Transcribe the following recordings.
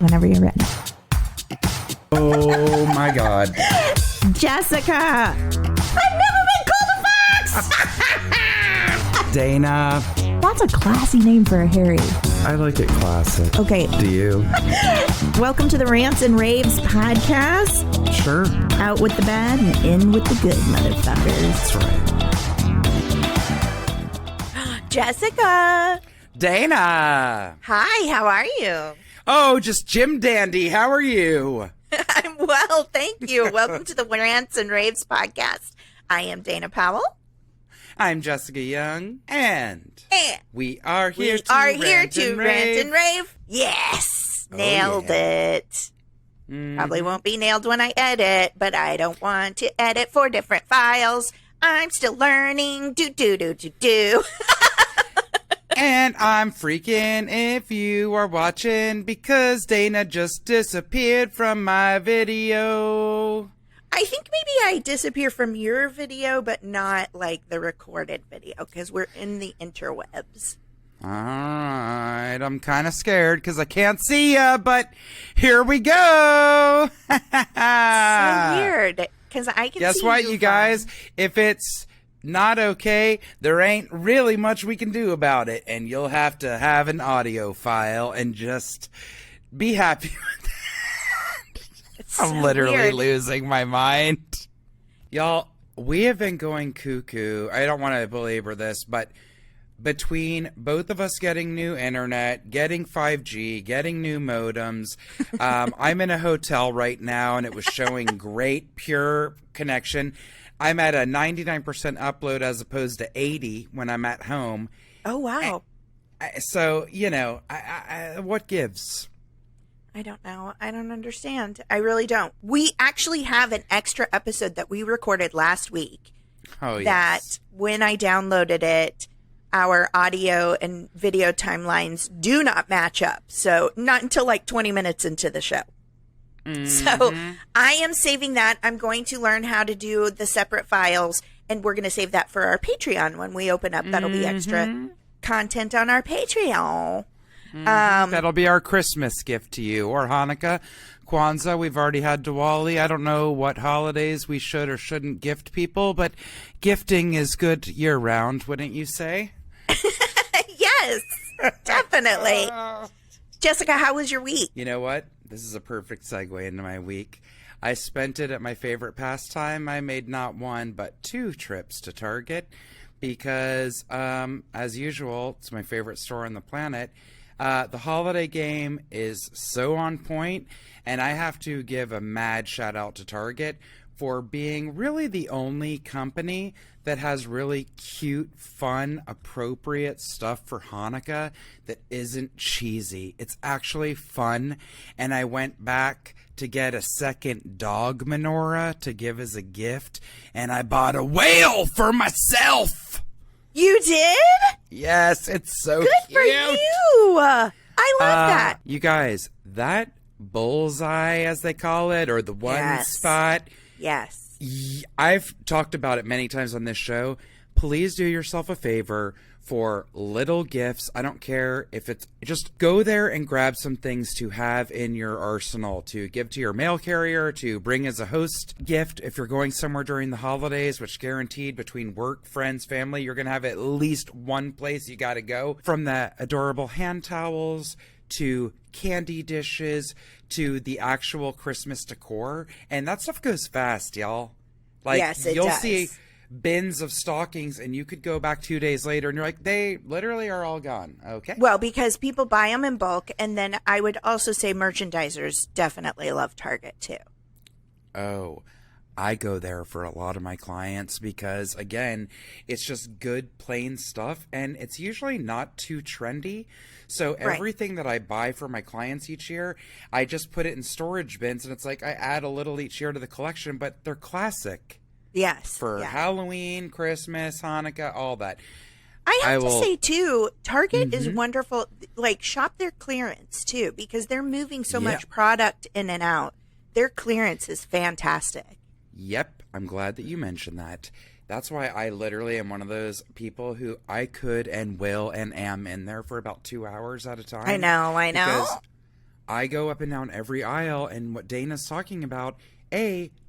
Whenever you're ready. Oh my God. Jessica! I've never been called a fox! Dana. That's a classy name for a Harry. I like it classic. Okay. Do you? Welcome to the Rants and Raves podcast. Sure. Out with the bad and in with the good, motherfuckers. That's right. Jessica! Dana. Hi, how are you? Oh, just Jim Dandy. How are you? I'm well, thank you. Welcome to the Rants and Raves podcast. I am Dana Powell. I'm Jessica Young. And we are here We to are here rant to and rant and rave. rave. Yes! Oh, Nailed yeah. it. Probably won't be nailed when I edit, but I don't want to edit 4 different files. I'm still learning. Do. And I'm freaking if you are watching because Dana just disappeared from my video. I think maybe I disappear from your video, but not like the recorded video, because we're in the interwebs. All right, I'm kind of scared because I can't see ya, but here we go. So weird, because I can Guess see what, you you guys? If it's not okay, there ain't really much we can do about it, and you'll have to have an audio file and just be happy with that. It's I'm so literally weird. losing my mind. Y'all, we have been going cuckoo. I don't want to belabor this, but between both of us getting new internet, getting 5G, getting new modems, I'm in a hotel right now, and it was showing great, pure connection. I'm at a 99% upload as opposed to 80 when I'm at home. Oh, wow. So, you know, what gives? I don't know. I don't understand. I really don't. We actually have an extra episode that we recorded last week. Oh, yes. That when I downloaded it, our audio and video timelines do not match up. So not until like 20 minutes into the show. So I am saving that. I'm going to learn how to do the separate files, and we're going to save that for our Patreon when we open up. That'll be extra content on our Patreon. That'll be our Christmas gift to you, or Hanukkah, Kwanzaa. We've already had Diwali. I don't know what holidays we should or shouldn't gift people, but gifting is good year-round, wouldn't you say? Yes, definitely. Jessica, how was your week? You know what? This is a perfect segue into my week. I spent it at my favorite pastime. I made not one, but 2 trips to Target because, as usual, it's my favorite store on the planet. The holiday game is so on point, and I have to give a mad shout out to Target for being really the only company that has really cute, fun, appropriate stuff for Hanukkah that isn't cheesy. It's actually fun, and I went back to get a second dog menorah to give as a gift, and I bought a whale for myself. You did? Yes, it's so Good cute. for you. I love that. You guys, that bullseye, as they call it, or the one Yes. spot, Yes. I've talked about it many times on this show. Please do yourself a favor for little gifts. I don't care if it's just go there and grab some things to have in your arsenal to give to your mail carrier, to bring as a host gift if you're going somewhere during the holidays, which guaranteed between work, friends, family, you're going to have at least one place you got to go. From the adorable hand towels to candy dishes to the actual Christmas decor. And that stuff goes fast, y'all. Like, Yes, it you'll does. see bins of stockings and you could go back 2 days later and you're like, they literally are all gone. Okay. Well, because people buy them in bulk, and then I would also say merchandisers definitely love Target too. Oh, I go there for a lot of my clients because, again, it's just good, plain stuff, and it's usually not too trendy. So Right. everything that I buy for my clients each year, I just put it in storage bins, and it's like I add a little each year to the collection, but they're classic Yes. for yeah. Halloween, Christmas, Hanukkah, all that. I have I to will- say too, Target is wonderful. Like, shop their clearance too, because they're moving so Yeah. much product in and out. Their clearance is fantastic. Yep, I'm glad that you mentioned that. That's why I literally am one of those people who I could and will and am in there for about 2 hours at a time. I know. Because I go up and down every aisle, and what Dana's talking about,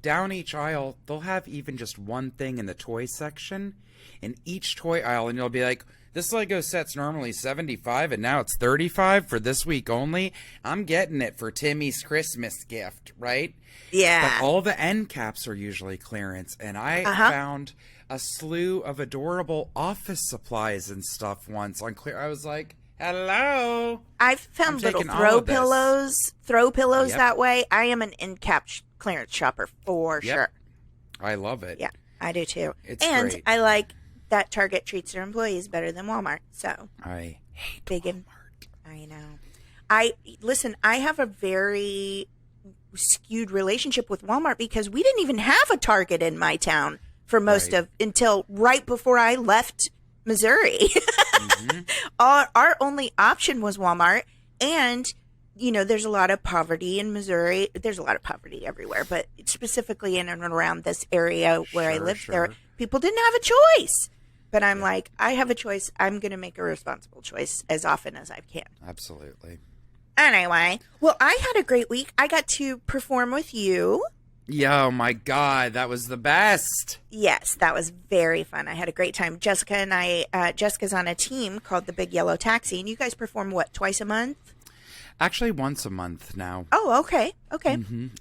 down each aisle, they'll have even just one thing in the toy section, in each toy aisle, and you'll be like, this Lego set's normally $75 and now it's $35 for this week only. I'm getting it for Timmy's Christmas gift, right? Yeah. But all the end caps are usually clearance, and I found a slew of adorable office supplies and stuff once on clear. I was like, hello. I've found little throw pillows that way. I am an end cap clearance shopper for sure. I love it. Yeah, I do too. It's and great. I like that Target treats their employees better than Walmart. So I hate Walmart. I know. I have a very skewed relationship with Walmart because we didn't even have a Target in my town for most of until right before I left Missouri. Our only option was Walmart, and there's a lot of poverty in Missouri. There's a lot of poverty everywhere, but specifically in and around this area where I live, there people didn't have a choice. But I'm like, I have a choice. I'm going to make a responsible choice as often as I can. Absolutely. Anyway, well, I had a great week. I got to perform with you. Yeah, oh my God, that was the best. Yes, that was very fun. I had a great time. Jessica and I, Jessica's on a team called the Big Yellow Taxi, and you guys perform, what, twice a month? Actually, once a month now. Oh, okay. Coming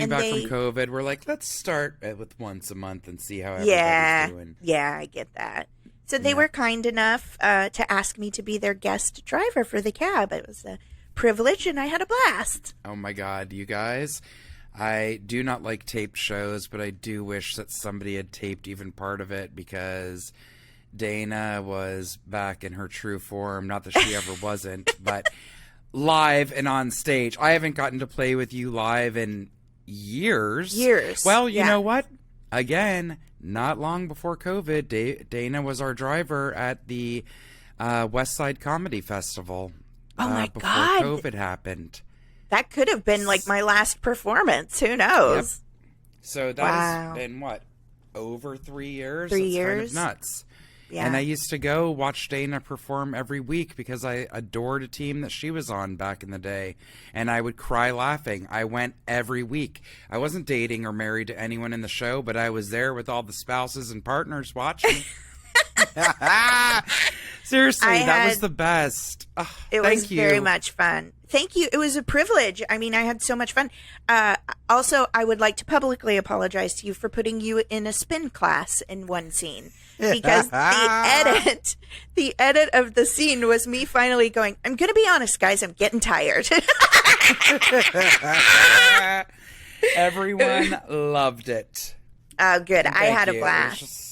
back from COVID, we're like, let's start with once a month and see how everybody's doing. Yeah, I get that. So they were kind enough to ask me to be their guest driver for the cab. It was a privilege, and I had a blast. Oh my God, you guys. I do not like taped shows, but I do wish that somebody had taped even part of it, because Dana was back in her true form. Not that she ever wasn't, but live and on stage. I haven't gotten to play with you live in years. Well, you know what? Again, not long before COVID, Dana was our driver at the West Side Comedy Festival. Oh my before God. COVID happened. That could have been like my last performance. Who knows? Yep. So that has been, what, over 3 years? 3 That's years. kind of nuts. Yeah. And I used to go watch Dana perform every week because I adored a team that she was on back in the day. And I would cry laughing. I went every week. I wasn't dating or married to anyone in the show, but I was there with all the spouses and partners watching. Seriously, that was the best. Oh, it was very much fun. Thank you. It was a privilege. I mean, I had so much fun. Also, I would like to publicly apologize to you for putting you in a spin class in one scene, because the edit of the scene was me finally going, I'm going to be honest, guys, I'm getting tired. Everyone loved it. Oh, good. I had a blast.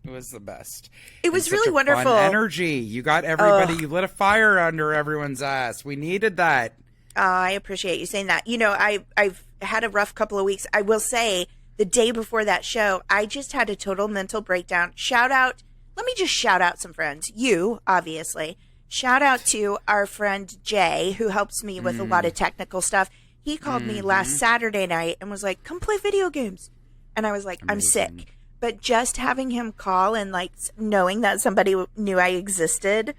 It was the best. It was really wonderful. Fun energy. You got everybody. You lit a fire under everyone's ass. We needed that. I appreciate you saying that. I've had a rough couple of weeks. I will say, the day before that show, I just had a total mental breakdown. Let me just shout out some friends. You, obviously. Shout out to our friend Jay, who helps me with a lot of technical stuff. He called me last Saturday night and was like, come play video games. And I was like, I'm sick. But just having him call and like knowing that somebody knew I existed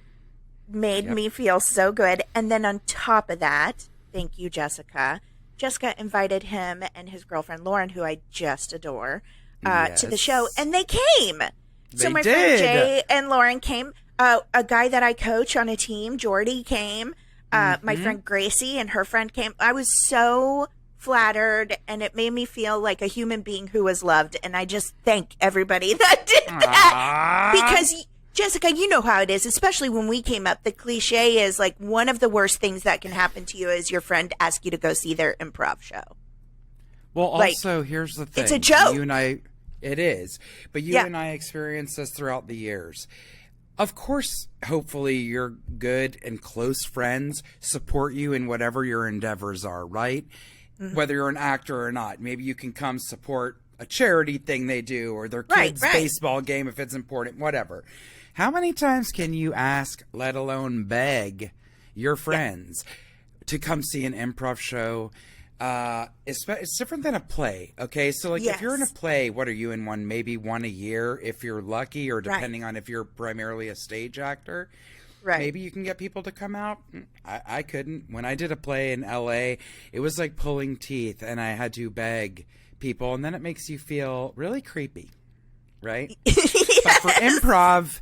made me feel so good. And then on top of that, thank you, Jessica. Jessica invited him and his girlfriend, Lauren, who I just adore, to the show. And they came. So my friend Jay and Lauren came. A guy that I coach on a team, Jordy, came. My friend Gracie and her friend came. I was so flattered, and it made me feel like a human being who was loved, and I just thank everybody that did that. Because Jessica, you know how it is, especially when we came up, the cliche is like, one of the worst things that can happen to you is your friend ask you to go see their improv show. Well, also, here's the thing. It's a joke. It is. But you and I experienced this throughout the years. Of course, hopefully your good and close friends support you in whatever your endeavors are, right? Whether you're an actor or not. Maybe you can come support a charity thing they do, or their kids' baseball game if it's important, whatever. How many times can you ask, let alone beg, your friends to come see an improv show? It's different than a play, okay? So, like, if you're in a play, what are you in one? Maybe one a year if you're lucky, or depending on if you're primarily a stage actor. Right. Maybe you can get people to come out. I couldn't. When I did a play in LA, it was like pulling teeth, and I had to beg people, and then it makes you feel really creepy, right? Yes. But for improv,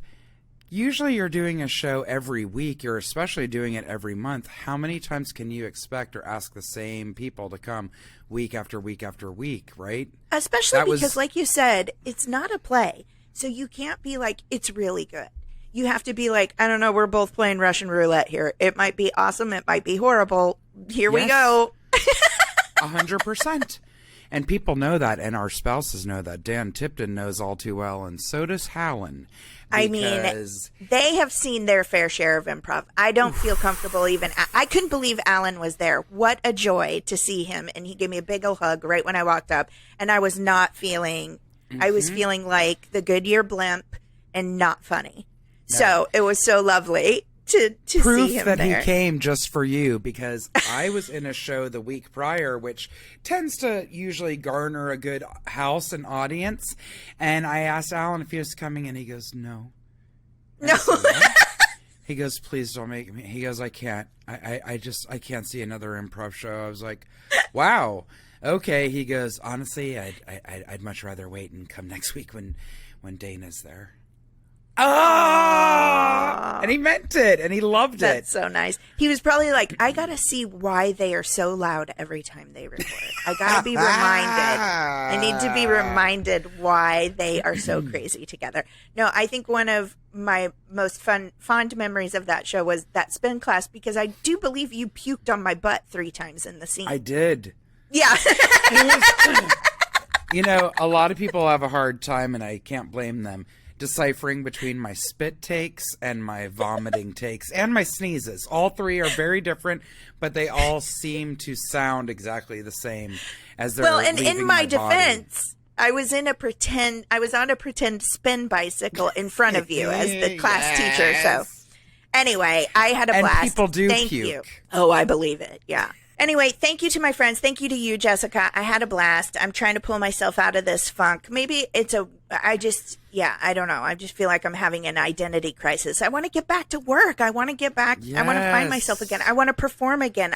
usually you're doing a show every week. You're especially doing it every month. How many times can you expect or ask the same people to come week after week after week, right? Especially because, like you said, it's not a play. So you can't be like, it's really good. You have to be like, I don't know, we're both playing Russian roulette here. It might be awesome. It might be horrible. Here we go. 100%. And people know that, and our spouses know that. Dan Tipton knows all too well, and so does Hallen. I mean, they have seen their fair share of improv. I don't feel comfortable even. I couldn't believe Alan was there. What a joy to see him. And he gave me a big old hug right when I walked up. And I was not feeling, I was feeling like the Goodyear blimp and not funny. No. So it was so lovely to Proof see him that there. He came just for you, because I was in a show the week prior, which tends to usually garner a good house and audience. And I asked Alan if he was coming, and he goes, no. No. He goes, please don't make me. He goes, I can't. I can't see another improv show. I was like, wow. Okay. He goes, honestly, I'd much rather wait and come next week when Dana's there. Oh, and he meant it, and he loved it. That's so nice. He was probably like, I gotta see why they are so loud every time they record. I gotta be reminded. I need to be reminded why they are so crazy together. No, I think one of my most fond memories of that show was that spin class, because I do believe you puked on my butt 3 times in the scene. I did. Yeah. You know, a lot of people have a hard time, and I can't blame them, deciphering between my spit takes and my vomiting takes and my sneezes. All 3 are very different, but they all seem to sound exactly the same as they're and leaving in my body. defense, I was on a pretend spin bicycle in front of you as the class teacher. So anyway, I had a blast. And people do Thank puke. you. Oh, I believe it. Yeah. Anyway, thank you to my friends. Thank you to you, Jessica. I had a blast. I'm trying to pull myself out of this funk. Maybe I don't know. I just feel like I'm having an identity crisis. I want to get back to work. I want to get back. Yes. I want to find myself again. I want to perform again.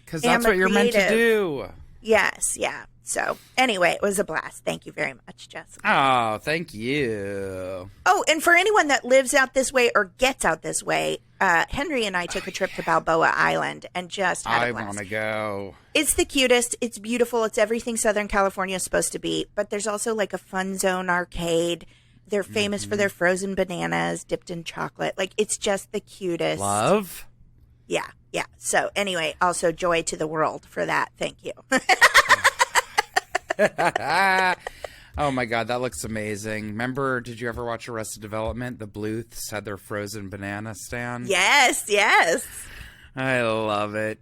Because that's what you're meant to do. Yes. Yeah. So anyway, it was a blast. Thank you very much, Jessica. Oh, thank you. Oh, and for anyone that lives out this way or gets out this way, Henry and I took a trip to Balboa Island and just had a blast. I want to go. It's the cutest. It's beautiful. It's everything Southern California is supposed to be. But there's also like a fun zone arcade. They're famous for their frozen bananas dipped in chocolate. Like, it's just the cutest. Love? Yeah. Yeah. So anyway, also joy to the world for that. Thank you. Oh my God, that looks amazing. Remember, did you ever watch Arrested Development? The Bluths had their frozen banana stand. Yes, yes. I love it.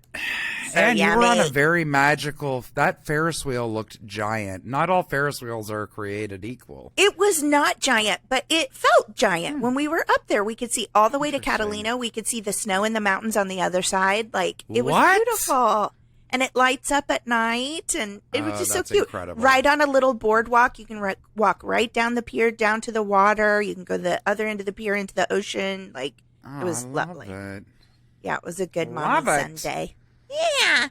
So and yummy. you were on a very magical, that Ferris wheel looked giant. Not all Ferris wheels are created equal. It was not giant, but it felt giant. When we were up there, we could see all the way to Catalina. We could see the snow in the mountains on the other side. Like, it was beautiful. And it lights up at night, and it was just so cute. Incredible. Right on a little boardwalk. You can walk right down the pier, down to the water. You can go to the other end of the pier into the ocean. Like, it was lovely. It. Yeah, it was a good Mommy Sunday. Yeah.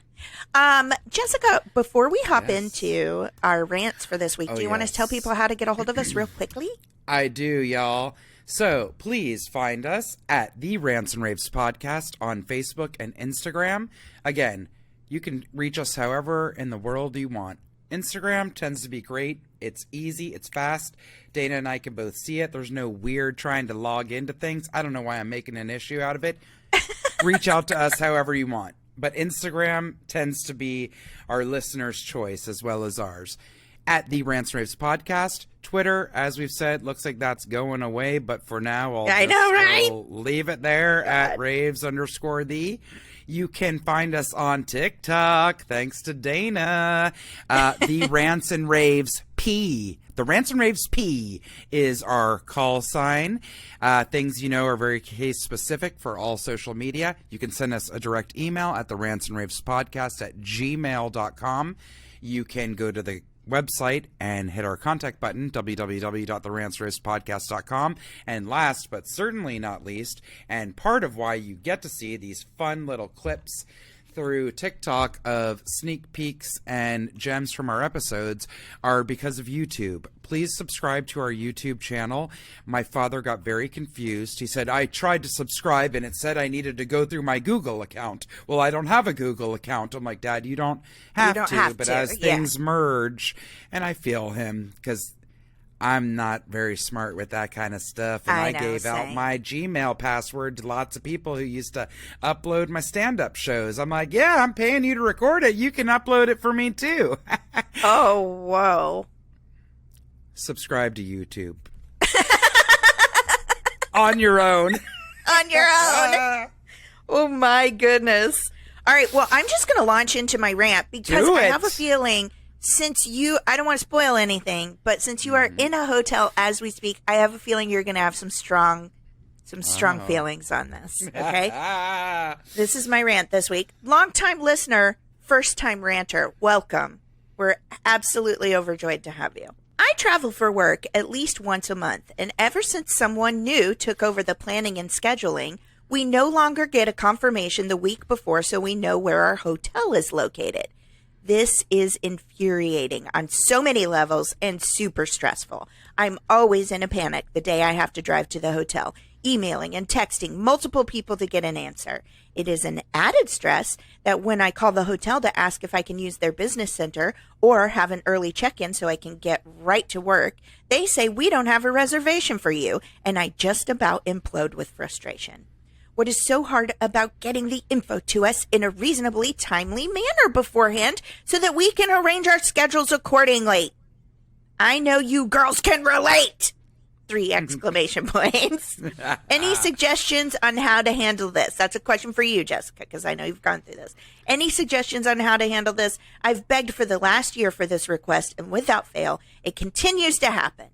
Jessica, before we hop into our rants for this week, do you want to tell people how to get a hold of us real quickly? I do, y'all. So please find us at the Rants and Raves Podcast on Facebook and Instagram. Again, you can reach us however in the world you want. Instagram tends to be great. It's easy. It's fast. Dana and I can both see it. There's no weird trying to log into things. I don't know why I'm making an issue out of it. Reach out to us however you want. But Instagram tends to be our listeners' choice as well as ours. At the Rants and Raves Podcast. Twitter, as we've said, looks like that's going away. But for now, we'll leave it there at Raves_the. You can find us on TikTok, thanks to Dana. The Rants and Raves P. The Rants and Raves P is our call sign. Things are very case specific for all social media. You can send us a direct email at the Rants and Raves Podcast at gmail.com. You can go to the website and hit our contact button, www.therantsroastpodcast.com. And last but certainly not least, and part of why you get to see these fun little clips through TikTok of sneak peeks and gems from our episodes are because of YouTube. Please subscribe to our YouTube channel. My father got very confused. He said, I tried to subscribe and it said I needed to go through my Google account. Well, I don't have a Google account. I'm like, Dad, you don't have to. But as things merge, and I feel him because I'm not very smart with that kind of stuff. And I gave out my Gmail password to lots of people who used to upload my stand-up shows. I'm like, yeah, I'm paying you to record it. You can upload it for me too. Oh, whoa. Subscribe to YouTube. On your own. On your own. Oh, my goodness. All right, well, I'm just going to launch into my rant because I have a feeling... Since I don't want to spoil anything, but since you are in a hotel as we speak, I have a feeling you're going to have some strong feelings on this. Okay. This is my rant this week. Longtime listener, first time ranter. Welcome. We're absolutely overjoyed to have you. I travel for work at least once a month, and ever since someone new took over the planning and scheduling, we no longer get a confirmation the week before so we know where our hotel is located. This is infuriating on so many levels and super stressful. I'm always in a panic the day I have to drive to the hotel, emailing and texting multiple people to get an answer. It is an added stress that when I call the hotel to ask if I can use their business center or have an early check-in so I can get right to work, they say we don't have a reservation for you, and I just about implode with frustration. What is so hard about getting the info to us in a reasonably timely manner beforehand so that we can arrange our schedules accordingly? I know you girls can relate! 3 exclamation points. Any suggestions on how to handle this? That's a question for you, Jessica, because I know you've gone through this. Any suggestions on how to handle this? I've begged for the last year for this request, and without fail, it continues to happen.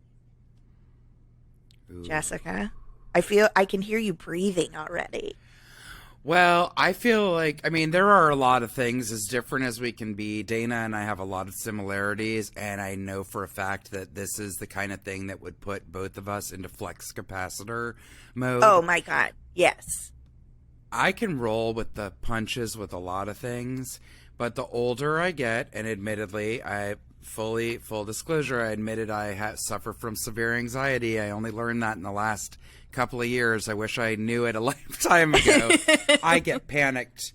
Ooh. Jessica? I can hear you breathing already. Well, I feel like, there are a lot of things as different as we can be. Dana and I have a lot of similarities, and I know for a fact that this is the kind of thing that would put both of us into flex capacitor mode. Oh, my God. Yes. I can roll with the punches with a lot of things, but the older I get, and admittedly, full disclosure, I admitted I suffer from severe anxiety. I only learned that in the last couple of years. I wish I knew it a lifetime ago. I get panicked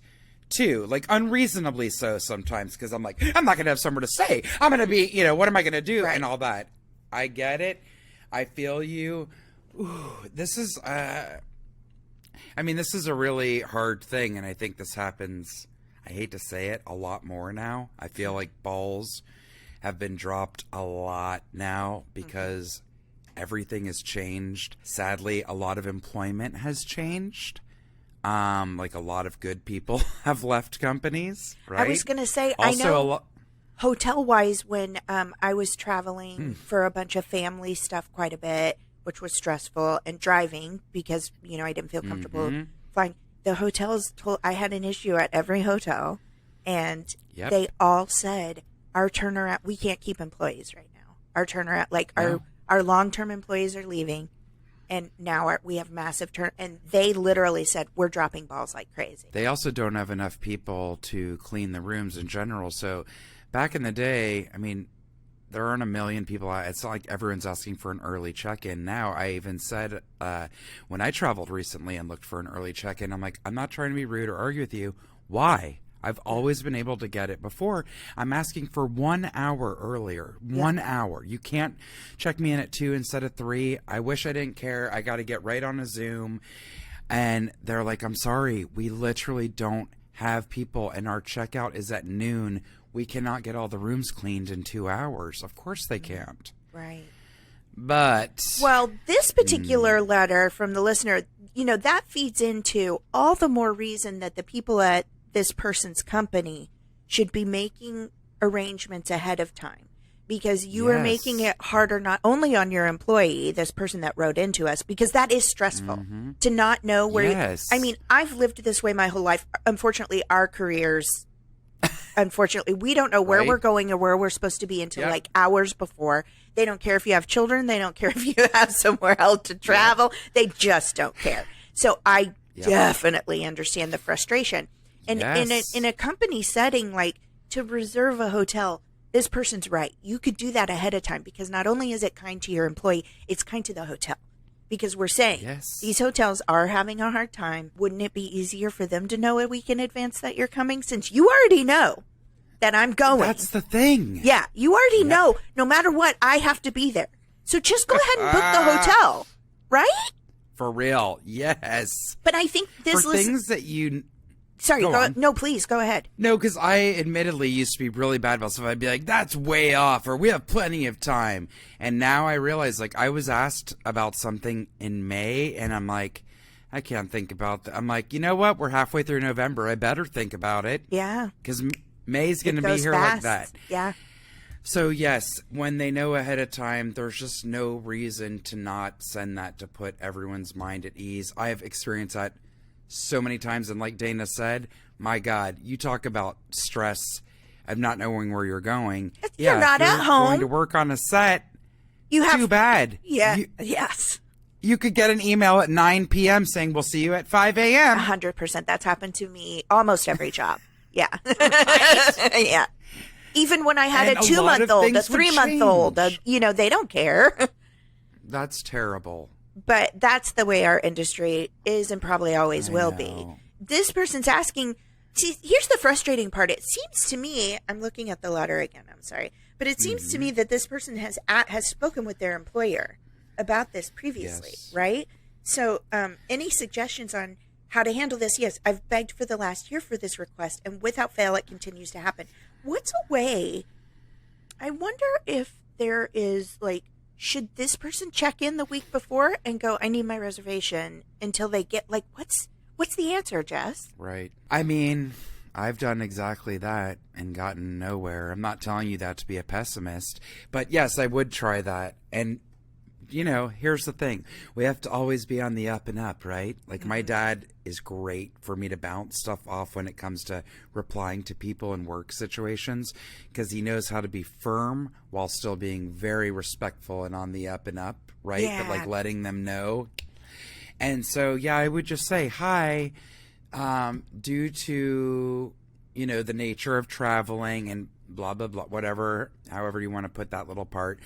too, like unreasonably so sometimes, because I'm like, I'm not going to have somewhere to stay. I'm going to be, what am I going to do? Right. And all that. I get it. I feel you. Ooh, this is, this is a really hard thing. And I think this happens, I hate to say it, a lot more now. I feel like balls have been dropped a lot now because everything has changed. Sadly, a lot of employment has changed. Like a lot of good people have left companies, right? I was going to say, also, I know hotel-wise, when I was traveling for a bunch of family stuff quite a bit, which was stressful, and driving because, I didn't feel comfortable flying. The hotels I had an issue at every hotel, and they all said, our turnaround, we can't keep employees right now. Our turnaround, our long-term employees are leaving, and now we have massive and they literally said, we're dropping balls like crazy. They also don't have enough people to clean the rooms in general. So back in the day, there aren't a million people. It's not like everyone's asking for an early check-in now. I even said when I traveled recently and looked for an early check-in, I'm like, I'm not trying to be rude or argue with you. Why? I've always been able to get it before. I'm asking for 1 hour earlier. 1 hour. You can't check me in at 2 instead of 3. I wish I didn't care. I got to get right on a Zoom. And they're like, I'm sorry. We literally don't have people, and our checkout is at noon. We cannot get all the rooms cleaned in 2 hours. Of course they can't. Right. But. Well, this particular letter from the listener, that feeds into all the more reason that the people at this person's company should be making arrangements ahead of time, because you are making it harder not only on your employee, this person that wrote into us, because that is stressful to not know where I've lived this way my whole life. Unfortunately, our careers unfortunately. We don't know where Right. we're going or where we're supposed to be until Yep. like hours before. They don't care if you have children. They don't care if you have somewhere else to travel. They just don't care. So I definitely understand the frustration. And in a company setting, like to reserve a hotel, this person's right. You could do that ahead of time because not only is it kind to your employee, it's kind to the hotel. Because we're saying these hotels are having a hard time. Wouldn't it be easier for them to know a week in advance that you're coming since you already know that I'm going? That's the thing. Yeah, you already know no matter what, I have to be there. So just go ahead and book the hotel, right? For real. Yes. But I think this For things that you... Sorry, no, please, go ahead. No, because I admittedly used to be really bad about stuff. I'd be like, that's way off, or we have plenty of time. And now I realize, like, I was asked about something in May, and I'm like, I can't think about that. I'm like, you know what? We're halfway through November. I better think about it. Yeah. Because May's going to be here fast. like that. Yeah. So, yes, when they know ahead of time, there's just no reason to not send that to put everyone's mind at ease. I have experienced that so many times, and like Dana said, my God, you talk about stress of not knowing where you're going. You're not if at you're home. going to work on a set. You have too bad. Yeah. Yes. You could get an email at 9 p.m. saying we'll see you at 5 a.m. 100%. That's happened to me almost every job. Yeah. Yeah. Even when I had And a a lot of 2-month-old, a things would 3-month-old, change. they don't care. That's terrible. But that's the way our industry is and probably always will be. know. This person's asking, see, here's the frustrating part. It seems to me, I'm looking at the letter again, I'm sorry, but it seems to me that this person has spoken with their employer about this previously, right? So any suggestions on how to handle this? Yes, I've begged for the last year for this request, and without fail, it continues to happen. What's a way? I wonder if there is like, should this person check in the week before and go, I need my reservation until they get like, what's the answer, Jess? Right. I mean, I've done exactly that and gotten nowhere. I'm not telling you that to be a pessimist, but yes, I would try that. And, you know, here's the thing. We have to always be on the up and up, right? Like my dad is great for me to bounce stuff off when it comes to replying to people in work situations because he knows how to be firm while still being very respectful and on the up and up, right? Yeah. But like letting them know. And so, yeah, I would just say, hi, due to, you know, the nature of traveling and blah, blah, blah, whatever, however you want to put that little part,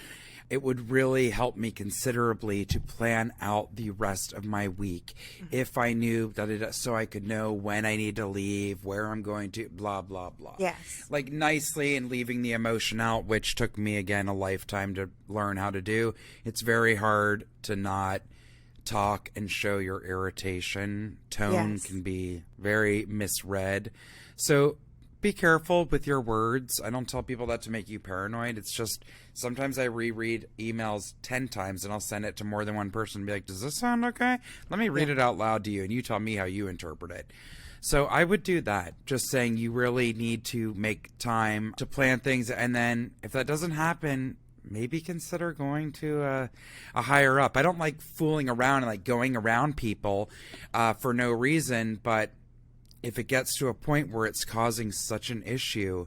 it would really help me considerably to plan out the rest of my week if I knew that so I could know when I need to leave, where I'm going to, blah, blah, blah. Yes. Like nicely and leaving the emotion out, which took me, again, a lifetime to learn how to do. It's very hard to not talk and show your irritation. Tone can be very misread. So be careful with your words. I don't tell people that to make you paranoid. It's just sometimes I reread emails 10 times and I'll send it to more than one person and be like, does this sound okay? Let me read it out loud to you and you tell me how you interpret it. So I would do that, just saying you really need to make time to plan things. And then if that doesn't happen, maybe consider going to a higher up. I don't like fooling around and like going around people for no reason, but if it gets to a point where it's causing such an issue,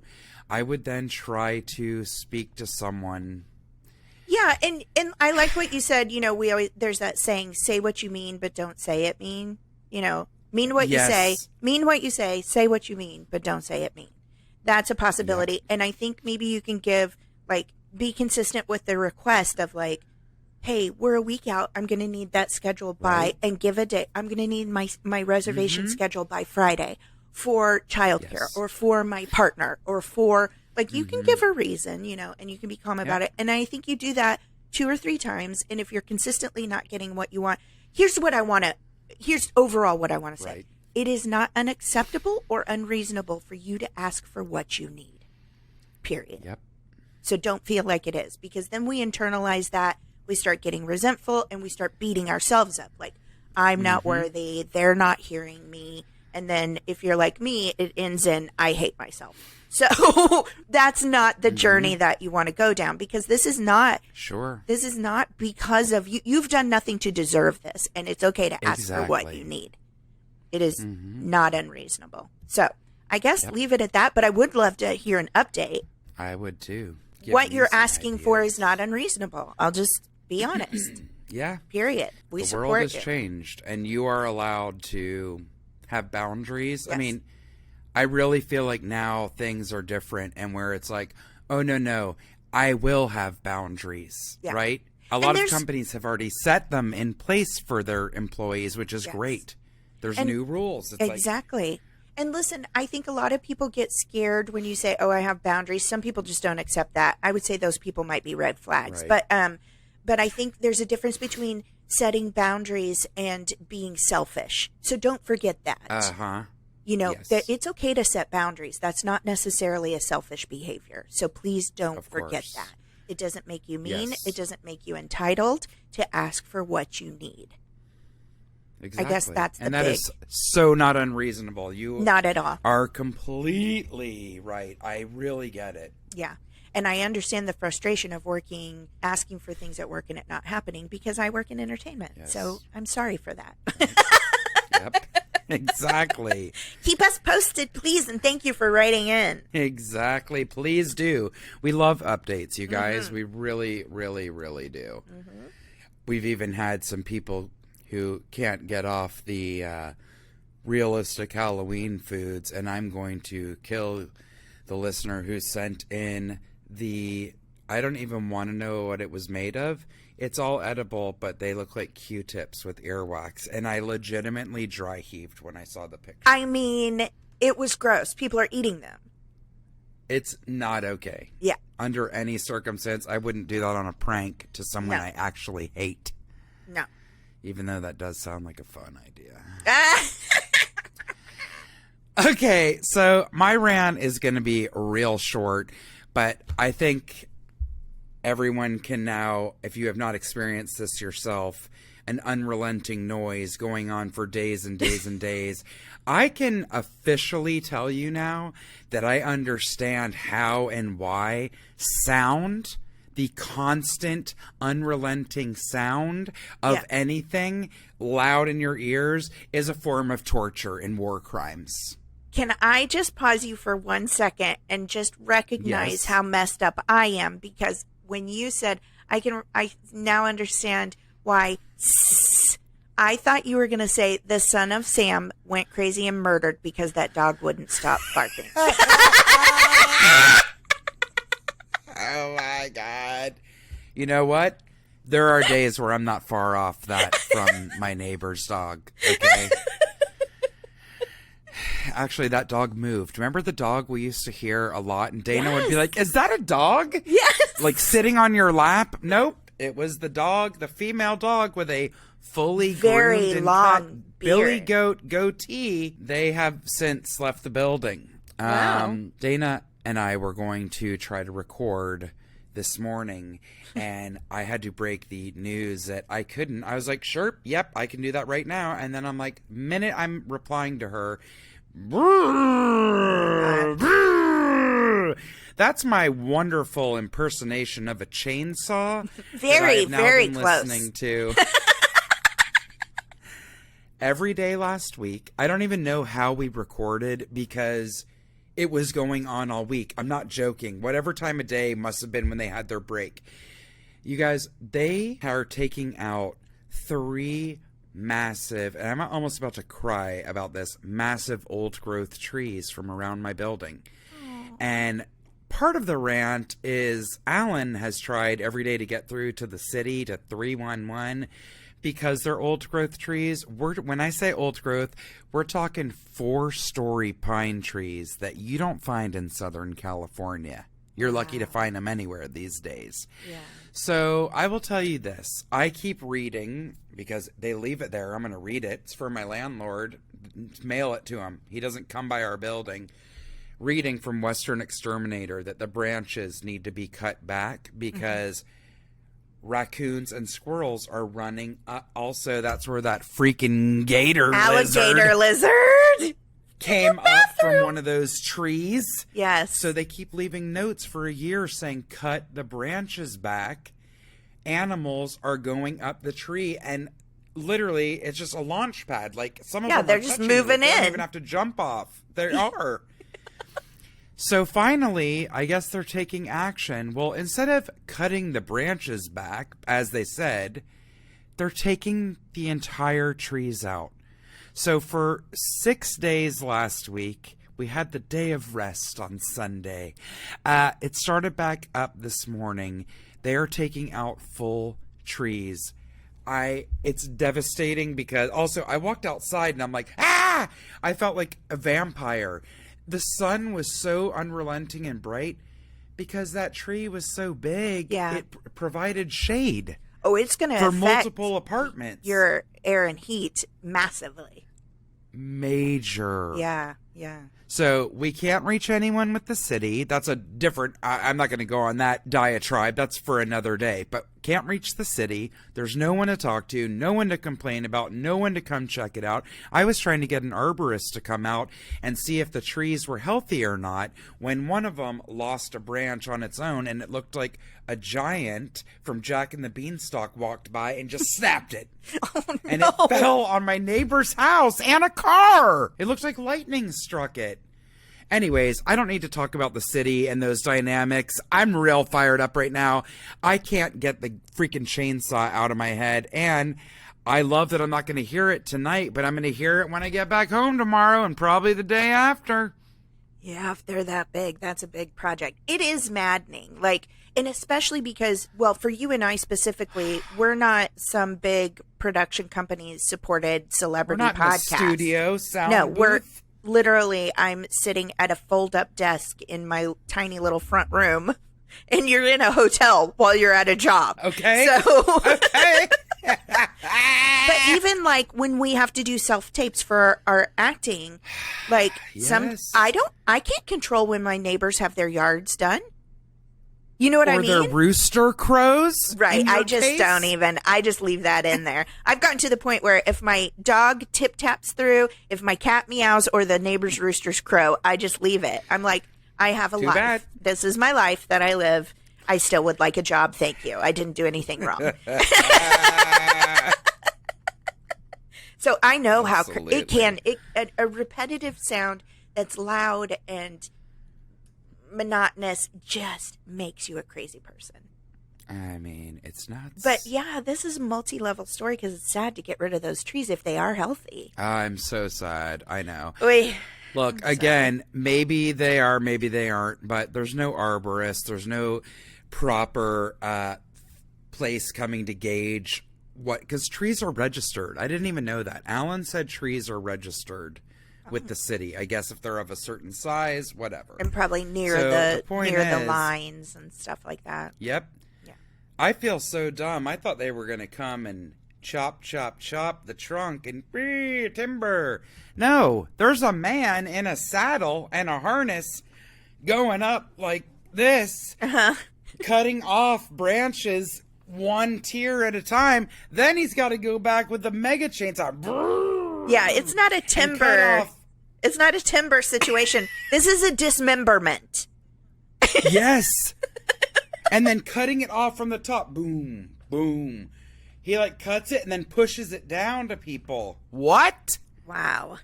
I would then try to speak to someone. Yeah, and I like what you said. You know, there's that saying, say what you mean, but don't say it mean. You know, mean what you say, mean what you say what you mean, but don't say it mean. That's a possibility. Yep. And I think maybe you can be consistent with the request of like, hey, we're a week out. I'm going to need that scheduled by, and give a date. I'm going to need my reservation scheduled by Friday for childcare or for my partner or for, like, you can give a reason, you know, and you can be calm about it. And I think you do that 2 or 3 times. And if you're consistently not getting what you want, here's overall what I want to say. Right. It is not unacceptable or unreasonable for you to ask for what you need, period. Yep. So don't feel like it is, because then we internalize that. We start getting resentful and we start beating ourselves up. Like, I'm not worthy. They're not hearing me. And then if you're like me, it ends in, I hate myself. So that's not the journey that you want to go down, because this is not, this is not because of you. You've done nothing to deserve this, and it's okay to ask for what you need. It is not unreasonable. So I guess leave it at that, but I would love to hear an update. I would too. Give What me you're some asking ideas. for is not unreasonable. I'll just be honest. Yeah. Period. We The support world has you. changed, and you are allowed to have boundaries. I Yes. mean, I really feel like now things are different, and where it's like, oh, no, I will have boundaries, Yeah. right? A lot of there's- companies have already set them in place for their employees, which is Yes. great. There's And- new rules. It's Exactly. And listen, I think a lot of people get scared when you say, "Oh, I have boundaries." Some people just don't accept that. I would say those people might be red flags. Right. But I think there's a difference between setting boundaries and being selfish. So don't forget that. Uh-huh. You know, Yes. that it's okay to set boundaries. That's not necessarily a selfish behavior. So please don't Of forget course. that. It doesn't make you mean. Yes. It doesn't make you entitled to ask for what you need. Exactly. guess that's the And that big- is so not unreasonable. You Not at all. are completely right. I really get it. Yeah. And I understand the frustration of working, asking for things at work and it not happening because I work in entertainment. Yes. So I'm sorry for that. Yep. Exactly. Keep us posted, please. And thank you for writing in. Exactly. Please do. We love updates, you guys. Mm-hmm. We really, really, really do. We've even had some people who can't get off the realistic Halloween foods, and I'm going to kill the listener who sent in I don't even want to know what it was made of. It's all edible, but they look like Q-tips with earwax, and I legitimately dry heaved when I saw the picture. I mean, it was gross. People are eating them. It's not okay. Yeah. Under any circumstance, I wouldn't do that on a prank to someone No. I actually hate. No. Even though that does sound like a fun idea. Ah! Okay, so my rant is going to be real short, but I think everyone can now, if you have not experienced this yourself, an unrelenting noise going on for days and days and days. I can officially tell you now that I understand how and why sound, the constant, unrelenting sound of Yeah. anything loud in your ears, is a form of torture and war crimes. Can I just pause you for 1 second and just recognize Yes. how messed up I am? Because when you said, I now understand why I thought you were going to say the son of Sam went crazy and murdered because that dog wouldn't stop barking. Oh my God. You know what? There are days where I'm not far off that from my neighbor's dog. Okay. Actually, that dog moved. Remember the dog we used to hear a lot? And Dana would be like, "Is that a dog?" Yes. Like sitting on your lap? Nope. It was the dog, the female dog with a fully Very groomed and long cut billy beard. goat goatee. They have since left the building. Wow. Dana and I were going to try to record this morning, and I had to break the news that I couldn't. I was like, sure, yep, I can do that right now. And then I'm like, minute I'm replying to her, that's my wonderful impersonation of a chainsaw. Very, that I've now very been close. listening to every day last week. I don't even know how we recorded because it was going on all week. I'm not joking. Whatever time of day must have been when they had their break. You guys, they are taking out 3 massive, and I'm almost about to cry about this, massive old growth trees from around my building. And part of the rant is Alan has tried every day to get through to the city to 311 because they're old growth trees. When I say old growth, we're talking 4-story pine trees that you don't find in Southern California. You're lucky to find them anywhere these days. Yeah. So I will tell you this. I keep reading because they leave it there. I'm going to read it. It's for my landlord. Mail it to him. He doesn't come by our building. Reading from Western Exterminator that the branches need to be cut back because raccoons and squirrels are running. Also, that's where that freaking Alligator lizard. came up from one of those trees. Yes. So they keep leaving notes for a year saying, cut the branches back. Animals are going up the tree, and literally it's just a launch pad. Like some of them they're are just touching you. moving They don't in. even have to jump off. They are. So finally, I guess they're taking action. Well, instead of cutting the branches back, as they said, they're taking the entire trees out. So for 6 days last week, we had the day of rest on Sunday. It started back up this morning. They are taking out full trees. It's devastating because also I walked outside and I'm like, ah! I felt like a vampire. The sun was so unrelenting and bright because that tree was so big. Yeah. It provided shade. Oh, it's going to for affect multiple apartments. your air and heat massively. Major. Yeah. So we can't reach anyone with the city. That's a different, I'm not going to go on that diatribe. That's for another day. But can't reach the city. There's no one to talk to, no one to complain about, no one to come check it out. I was trying to get an arborist to come out and see if the trees were healthy or not when one of them lost a branch on its own and it looked like a giant from Jack and the Beanstalk walked by and just snapped it. Oh, no. And it fell on my neighbor's house and a car. It looked like lightning struck it. Anyways, I don't need to talk about the city and those dynamics. I'm real fired up right now. I can't get the freaking chainsaw out of my head. And I love that I'm not going to hear it tonight, but I'm going to hear it when I get back home tomorrow and probably the day after. Yeah, if they're that big, that's a big project. It is maddening. And especially because, well, for you and I specifically, we're not some big production companies supported celebrity We're not podcast. in the studio, sound No, booth. we're literally, I'm sitting at a fold-up desk in my tiny little front room, and you're in a hotel while you're at a job. Okay. So, okay. but even when we have to do self-tapes for our acting, Yes. I can't control when my neighbors have their yards done. You know what I Or mean? their rooster crows. Right. in your I just case? don't even. I just leave that in there. I've gotten to the point where if my dog tip taps through, if my cat meows, or the neighbor's roosters crow, I just leave it. I'm like, I have a Too life. bad. This is my life that I live. I still would like a job. Thank you. I didn't do anything wrong. So I know how it can. A repetitive sound that's loud and monotonous just makes you a crazy person. I mean, it's nuts. But yeah, this is a multi-level story because it's sad to get rid of those trees if they are healthy. I'm so sad. I know. Oy. Look, again, maybe they are, maybe they aren't, but there's no arborist. There's no proper place coming to gauge what, because trees are registered. I didn't even know that. Alan said trees are registered with the city. I guess if they're of a certain size, whatever. And probably near So the point near the is- lines and stuff like that. Yep. Yeah. I feel so dumb. I thought they were going to come and chop the trunk and timber. No, there's a man in a saddle and a harness going up like this, cutting off branches one tier at a time. Then he's got to go back with the mega chainsaw. Yeah, it's not a and cut timber. off- It's not a timber situation. This is a dismemberment. Yes. And then cutting it off from the top. Boom, boom. He cuts it and then pushes it down to people. What? Wow.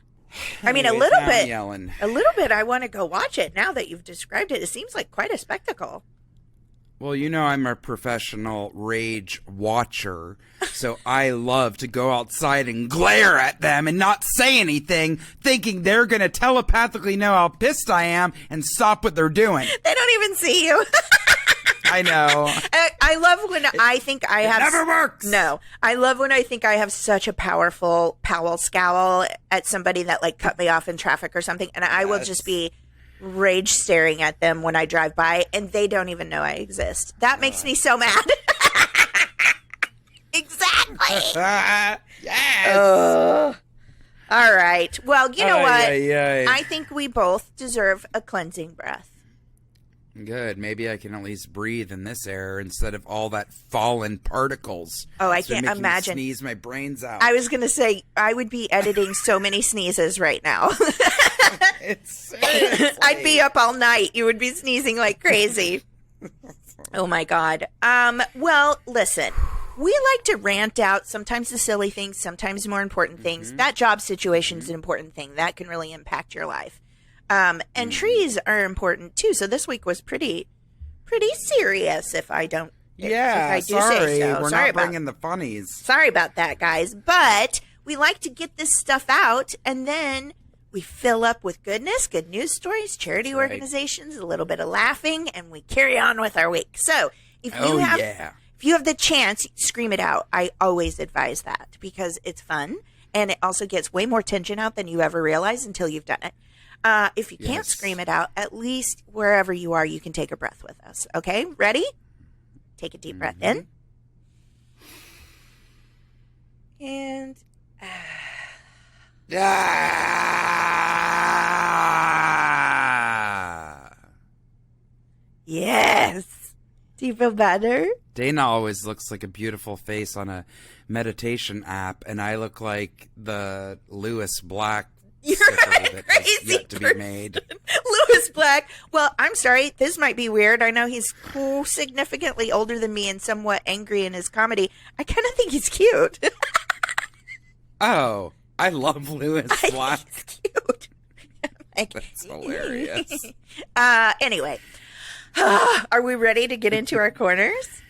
I mean, Anyways, a little now I'm bit. yelling. A little bit. I want to go watch it now that you've described it. It seems like quite a spectacle. Well, you know I'm a professional rage watcher, so I love to go outside and glare at them and not say anything, thinking they're going to telepathically know how pissed I am and stop what they're doing. They don't even see you. I know. I love when I think I have. Never works. No, I love when I think I have such a powerful Powell scowl at somebody that cut me off in traffic or something, and I will just be rage staring at them when I drive by, and they don't even know I exist. That makes me so mad. Exactly. Yes. All right. Well, you know what? Ay. I think we both deserve a cleansing breath. Good. Maybe I can at least breathe in this air instead of all that fallen particles. Oh, I It's been can't making me imagine. Sneeze my brains out. I was going to say, I would be editing so many sneezes right now. It's I'd be up all night. You would be sneezing like crazy. Oh, my God. Well, listen. We like to rant out sometimes the silly things, sometimes more important things. That job situation is an important thing. That can really impact your life. And trees are important too. So this week was pretty serious. If I do say so. We're not bringing the funnies. Sorry about that, guys. But we like to get this stuff out, and then we fill up with goodness, good news stories, charity organizations, a little bit of laughing, and we carry on with our week. So if you have the chance, scream it out. I always advise that because it's fun, and it also gets way more tension out than you ever realize until you've done it. If you can't scream it out, at least wherever you are, you can take a breath with us. Okay? Ready? Take a deep breath in. And yes. Do you feel better? Dana always looks like a beautiful face on a meditation app, and I look like the Lewis Black sticker that has yet to be made. Lewis Black. Well, I'm sorry. This might be weird. I know he's significantly older than me and somewhat angry in his comedy. I kind of think he's cute. Oh, I love Lewis Black. He's cute. That's hilarious. Anyway, are we ready to get into our corners?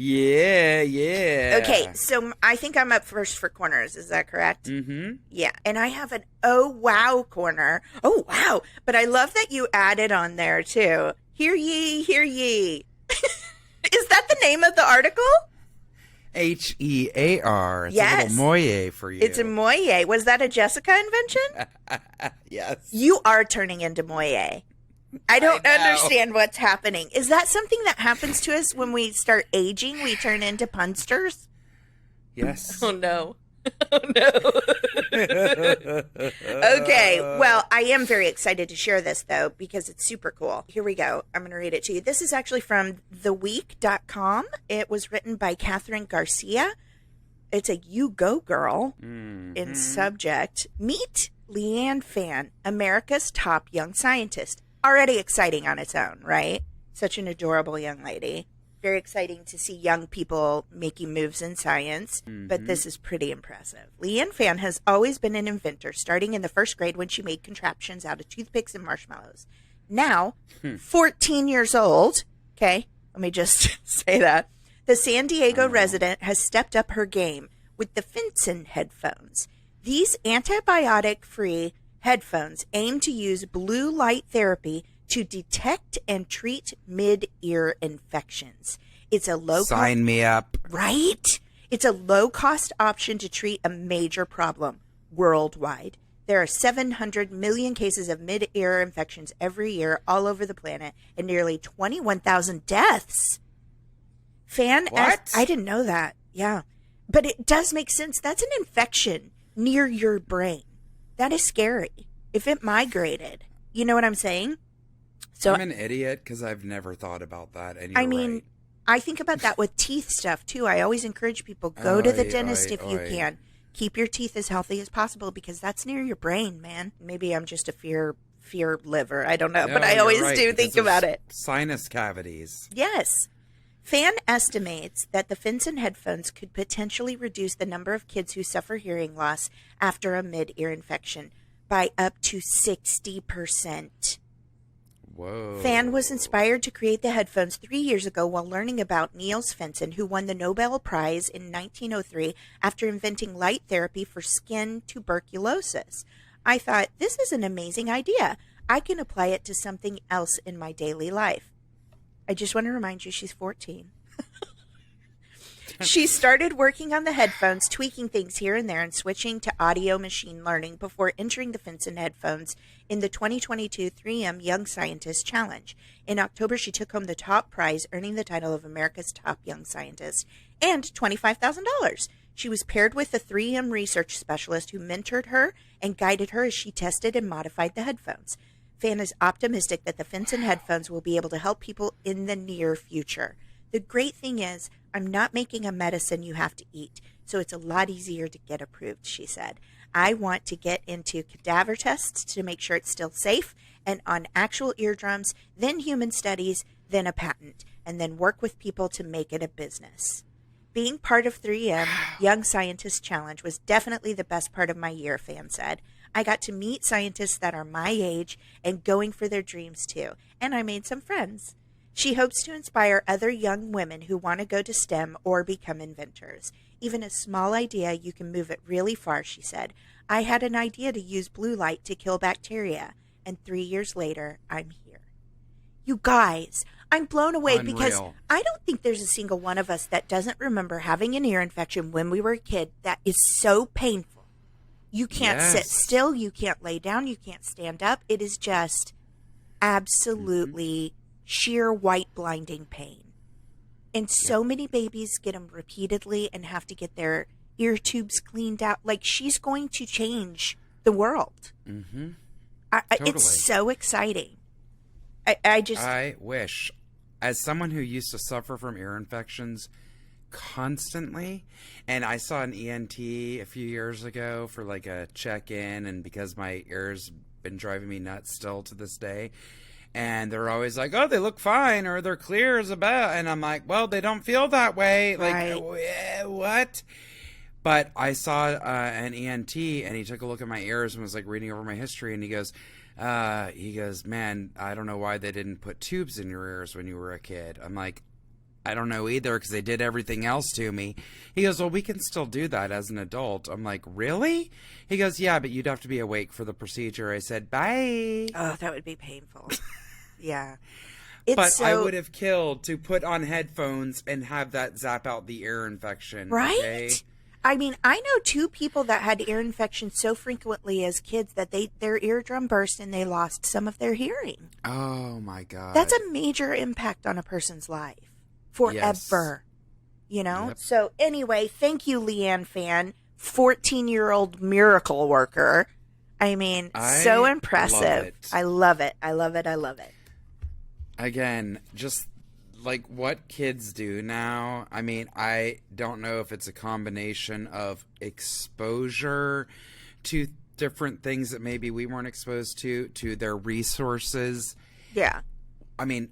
Yeah. Okay, so I think I'm up first for corners. Is that correct? Mm-hmm. Yeah, and I have an oh wow corner. Oh wow! But I love that you added on there too. Hear ye, hear ye. Is that the name of the article? HEAR. It's a little moye for you. It's a moye. Was that a Jessica invention? Yes. You are turning into moye. I don't understand what's happening. Is that something that happens to us when we start aging? We turn into punsters? Yes. Oh, no. Oh, no. Okay. Well, I am very excited to share this, though, because it's super cool. Here we go. I'm going to read it to you. This is actually from theweek.com. It was written by Catherine Garcia. It's a You Go Girl in subject. Meet Leanne Fan, America's top young scientist. Already exciting on its own, right? Such an adorable young lady. Very exciting to see young people making moves in science, but this is pretty impressive. Leanne Fan has always been an inventor, starting in the first grade when she made contraptions out of toothpicks and marshmallows. Now, 14 years old, okay, let me just say that, the San Diego resident has stepped up her game with the Finson headphones. These antibiotic-free headphones aim to use blue light therapy to detect and treat mid-ear infections. It's a Sign me up. Right? It's a low-cost option to treat a major problem worldwide. There are 700 million cases of mid-ear infections every year all over the planet and nearly 21,000 deaths. What? I didn't know that. Yeah. But it does make sense. That's an infection near your brain. That is scary. If it migrated, you know what I'm saying? So I'm an idiot because I've never thought about that. And you're right. I think about that with teeth stuff too. I always encourage people, go to the dentist if you can. Keep your teeth as healthy as possible because that's near your brain, man. Maybe I'm just a fear liver. I don't know. No, but I always right, do think about it. Sinus cavities. Yes. Fan estimates that the Finson headphones could potentially reduce the number of kids who suffer hearing loss after a mid-ear infection by up to 60%. Whoa. Fan was inspired to create the headphones 3 years ago while learning about Niels Finson, who won the Nobel Prize in 1903 after inventing light therapy for skin tuberculosis. I thought, this is an amazing idea. I can apply it to something else in my daily life. I just want to remind you, she's 14. She started working on the headphones, tweaking things here and there, and switching to audio machine learning before entering the Finson headphones in the 2022 3M Young Scientist Challenge. In October, she took home the top prize, earning the title of America's Top Young Scientist and $25,000. She was paired with a 3M research specialist who mentored her and guided her as she tested and modified the headphones. Fan is optimistic that the Finson headphones will be able to help people in the near future. The great thing is, I'm not making a medicine you have to eat, so it's a lot easier to get approved, she said. I want to get into cadaver tests to make sure it's still safe, and on actual eardrums, then human studies, then a patent, and then work with people to make it a business. Being part of 3M Young Scientist Challenge was definitely the best part of my year, Fan said. I got to meet scientists that are my age and going for their dreams too. And I made some friends. She hopes to inspire other young women who want to go to STEM or become inventors. Even a small idea, you can move it really far, she said. I had an idea to use blue light to kill bacteria, and 3 years later, I'm here. You guys, I'm blown away. Unreal. Because I don't think there's a single one of us that doesn't remember having an ear infection when we were a kid that is so painful. You can't sit still, you can't lay down, you can't stand up. It is just absolutely sheer white blinding pain. And so many babies get them repeatedly and have to get their ear tubes cleaned out. Like, she's going to change the world. Mm-hmm. Totally. It's so exciting. I wish, as someone who used to suffer from ear infections constantly, and I saw an ENT a few years ago for like a check-in, and because my ears been driving me nuts still to this day. And they're always like, oh, they look fine, or they're clear as a bell. And I'm like, well, they don't feel that way. Like, what? But I saw an ENT, and he took a look at my ears and was like reading over my history. And he goes, man, I don't know why they didn't put tubes in your ears when you were a kid. I'm like, I don't know either, because they did everything else to me. He goes, well, we can still do that as an adult. I'm like, really? He goes, yeah, but you'd have to be awake for the procedure. I said, bye. Oh, that would be painful. Yeah. I would have killed to put on headphones and have that zap out the ear infection. Right? Okay? I mean, I know 2 people that had ear infections so frequently as kids that their eardrum burst and they lost some of their hearing. Oh, my God. That's a major impact on a person's life. Forever. Yes. You know? Yep. So anyway, thank you, Leanne Fan, 14-year-old miracle worker. I mean, so impressive. I love it. I love it. I love it. Again, just like what kids do now. I mean, I don't know if it's a combination of exposure to different things that maybe we weren't exposed to their resources. Yeah. I mean,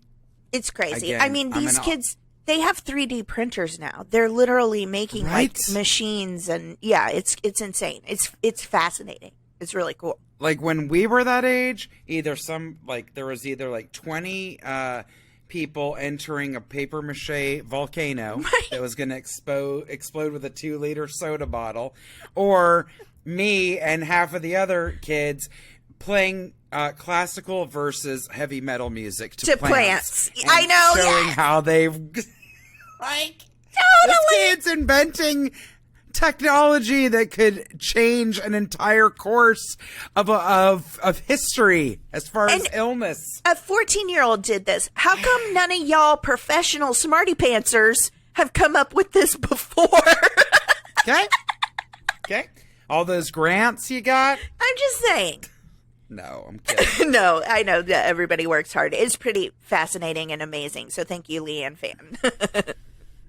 it's crazy. Again, I mean, these kids, they have 3D printers now. They're literally making like machines, and yeah, it's insane. It's fascinating. It's really cool. Like when we were that age, there was either like 20 people entering a paper mache volcano that was going to explode with a 2-liter soda bottle, or me and half of the other kids playing classical versus heavy metal music to plants. I know, showing how they've like totally this kid's inventing technology that could change an entire course of history as far as illness. A 14-year-old did this. How come none of y'all professional smarty pantsers have come up with this before? Okay. All those grants you got? I'm just saying. No, I'm kidding. No, I know that everybody works hard. It's pretty fascinating and amazing. So thank you, Leanne Fan.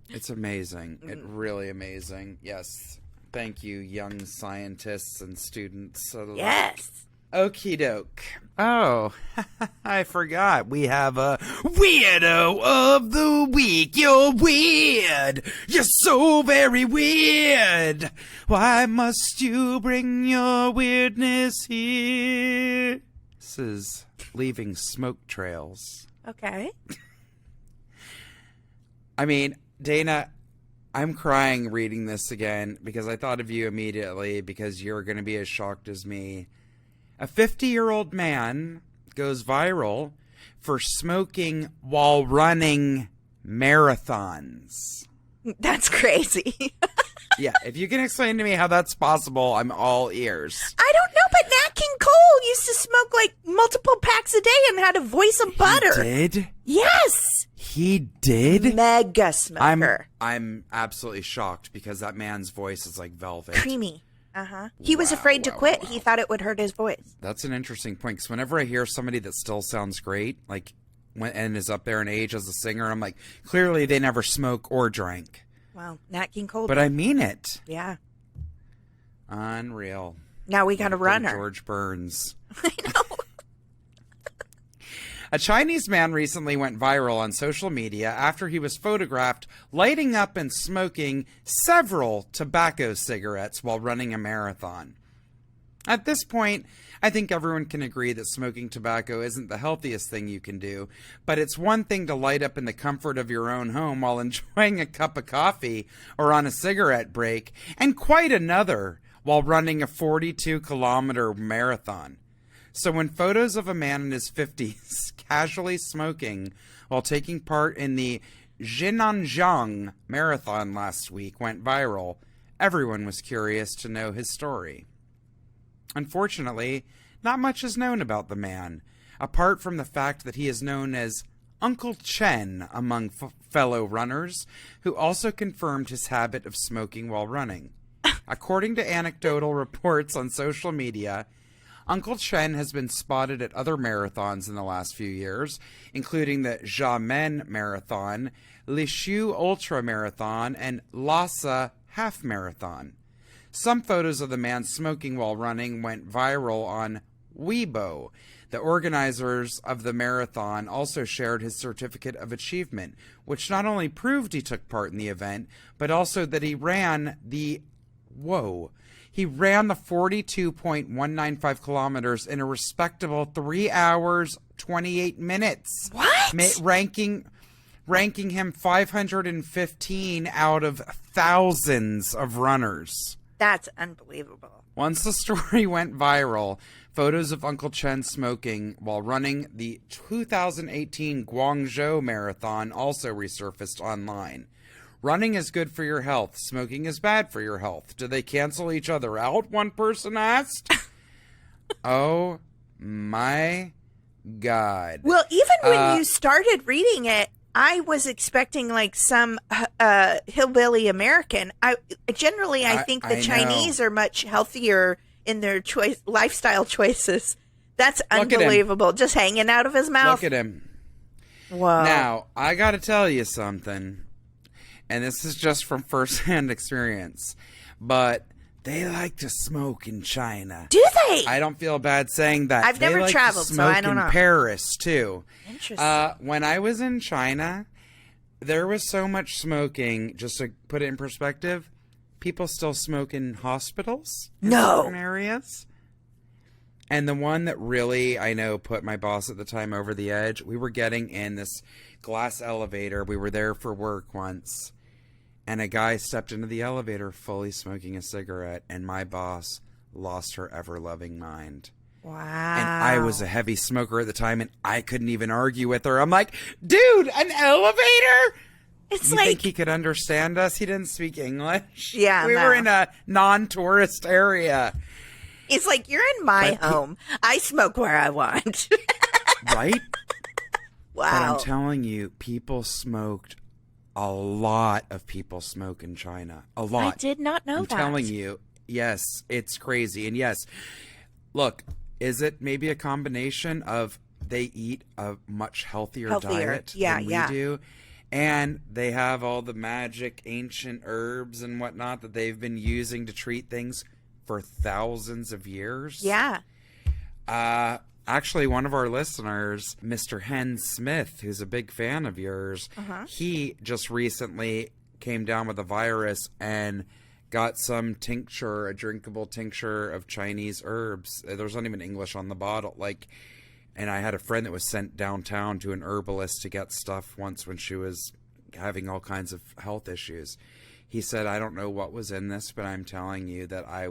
It's amazing. It's really amazing. Yes. Thank you, young scientists and students. Yes. Okie doke. Oh, I forgot. We have a Weirdo of the Week. You're weird. You're so very weird. Why must you bring your weirdness here? This is Leaving Smoke Trails. Okay. I mean, Dana, I'm crying reading this again because I thought of you immediately because you're going to be as shocked as me. A 50-year-old man goes viral for smoking while running marathons. That's crazy. Yeah, if you can explain to me how that's possible, I'm all ears. I don't know, but Nat King Cole used to smoke like multiple packs a day and had a voice of butter. He did? Yes. He did? Mega smoker. I'm absolutely shocked because that man's voice is like velvet. Creamy. Uh-huh. He was afraid to quit. He thought it would hurt his voice. That's an interesting point because whenever I hear somebody that still sounds great, like, and is up there in age as a singer, I'm like, clearly they never smoke or drank. Wow, Nat King Cole. But I mean it. Yeah. Unreal. Now we got a runner. George Burns. I know. A Chinese man recently went viral on social media after he was photographed lighting up and smoking several tobacco cigarettes while running a marathon. At this point, I think everyone can agree that smoking tobacco isn't the healthiest thing you can do, but it's one thing to light up in the comfort of your own home while enjoying a cup of coffee or on a cigarette break, and quite another while running a 42-kilometer marathon. So when photos of a man in his 50s casually smoking while taking part in the Jinnanjiang marathon last week went viral, everyone was curious to know his story. Unfortunately, not much is known about the man, apart from the fact that he is known as Uncle Chen among fellow runners, who also confirmed his habit of smoking while running. According to anecdotal reports on social media, Uncle Chen has been spotted at other marathons in the last few years, including the Xiamen Marathon, Lishu Ultra Marathon, and Lhasa Half Marathon. Some photos of the man smoking while running went viral on Weibo. The organizers of the marathon also shared his certificate of achievement, which not only proved he took part in the event, but also that he ran the 42.195 kilometers in a respectable 3 hours, 28 minutes. What? Ranking him 515 out of thousands of runners. That's unbelievable. Once the story went viral, photos of Uncle Chen smoking while running the 2018 Guangzhou Marathon also resurfaced online. Running is good for your health. Smoking is bad for your health. Do they cancel each other out? One person asked. Oh my God. Well, even when you started reading it, I was expecting like some hillbilly American. I think the Chinese are much healthier in their lifestyle choices. That's unbelievable. Just hanging out of his mouth. Look at him. Whoa. Now, I got to tell you something, and this is just from firsthand experience, but they like to smoke in China. Do they? I don't feel bad saying that. I've never traveled, so I don't know. In Paris, too. Interesting. When I was in China, there was so much smoking, just to put it in perspective, people still smoke in hospitals in certain areas. And the one that really, I know, put my boss at the time over the edge, we were getting in this glass elevator. We were there for work once. And a guy stepped into the elevator fully smoking a cigarette, and my boss lost her ever-loving mind. Wow. And I was a heavy smoker at the time, and I couldn't even argue with her. I'm like, dude, an elevator? It's you like... think he could understand us? He didn't speak English. Yeah, we were in a non-tourist area. It's like, you're in my home. I smoke where I want. Right? Wow. But I'm telling you, people smoked. A lot of people smoke in China. A lot. I did not know that. I'm telling you. Yes, it's crazy. And yes, look, is it maybe a combination of they eat a much healthier diet than we do? And they have all the magic ancient herbs and whatnot that they've been using to treat things for thousands of years. Yeah. Actually, one of our listeners, Mr. Hen Smith, who's a big fan of yours, he just recently came down with a virus and got some tincture, a drinkable tincture of Chinese herbs. There's not even English on the bottle. And I had a friend that was sent downtown to an herbalist to get stuff once when she was having all kinds of health issues. He said, I don't know what was in this, but I'm telling you that I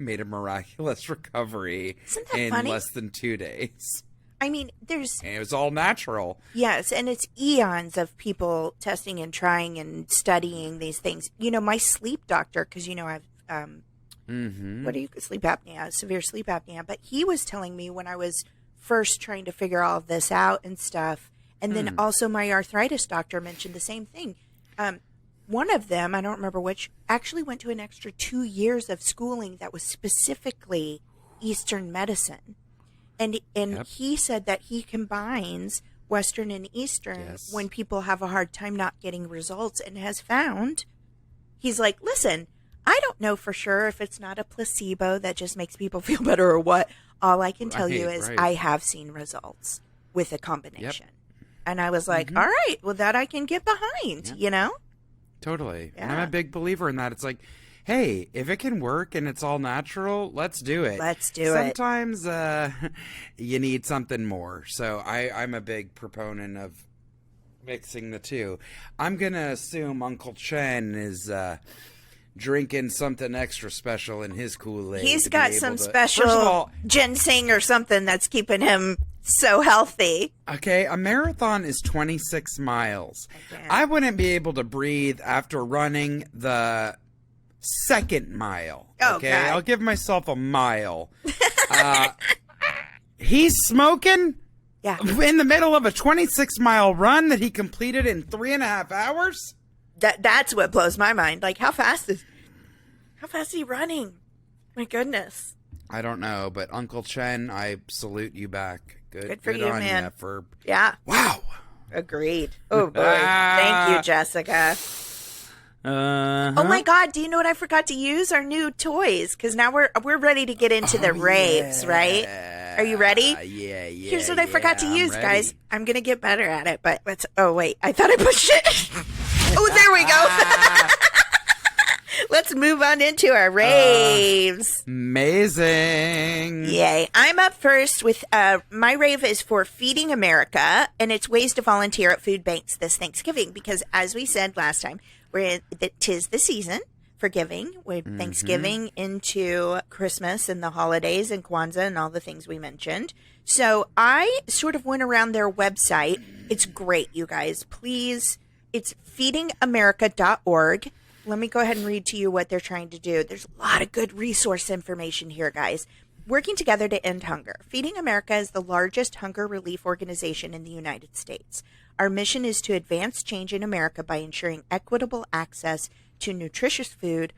made a miraculous recovery in funny? less than 2 days. I mean, And it was all natural. Yes, and it's eons of people testing and trying and studying these things. You know, my sleep doctor, because, I've, sleep apnea, severe sleep apnea, but he was telling me when I was first trying to figure all of this out and stuff, and then also my arthritis doctor mentioned the same thing. One of them, I don't remember which, actually went to an extra 2 years of schooling that was specifically Eastern medicine. And he said that he combines Western and Eastern when people have a hard time not getting results, and has found, he's like, listen, I don't know for sure if it's not a placebo that just makes people feel better or what. All I can tell you is I have seen results with a combination. And I was like, all right, well, that I can get behind, Totally. Yeah. And I'm a big believer in that. It's like, hey, if it can work and it's all natural, let's do it. Let's do it. Sometimes you need something more. So I'm a big proponent of mixing the two. I'm going to assume Uncle Chen is drinking something extra special in his Kool-Aid. He's got some special ginseng or something that's keeping him so healthy. Okay, a marathon is 26 miles. I wouldn't be able to breathe after running the second mile. Okay, God. I'll give myself a mile. He's smoking? Yeah. In the middle of a 26-mile run that he completed in 3.5 hours? That's what blows my mind. Like, how fast is he running? My goodness. I don't know, but Uncle Chen, I salute you back. Good for you, on man. Ya Yeah. Wow. Agreed. Oh, boy. Thank you, Jessica. Oh, my God. Do you know what I forgot to use? Our new toys. Because now we're ready to get into the raves, right? Are you ready? Yeah. Here's what I forgot to use, guys. I'm going to get better at it, but let's... Oh, wait. I thought I pushed it. Oh, there we go. Let's move on into our raves. Amazing. Yay. I'm up first with my rave is for Feeding America, and it's ways to volunteer at food banks this Thanksgiving because, as we said last time, tis the season for giving. We're Thanksgiving into Christmas and the holidays and Kwanzaa and all the things we mentioned. So I sort of went around their website. It's great, you guys. Please, it's feedingamerica.org. Let me go ahead and read to you what they're trying to do. There's a lot of good resource information here, guys. Working together to end hunger. Feeding America is the largest hunger relief organization in the United States. Our mission is to advance change in America by ensuring equitable access to nutritious food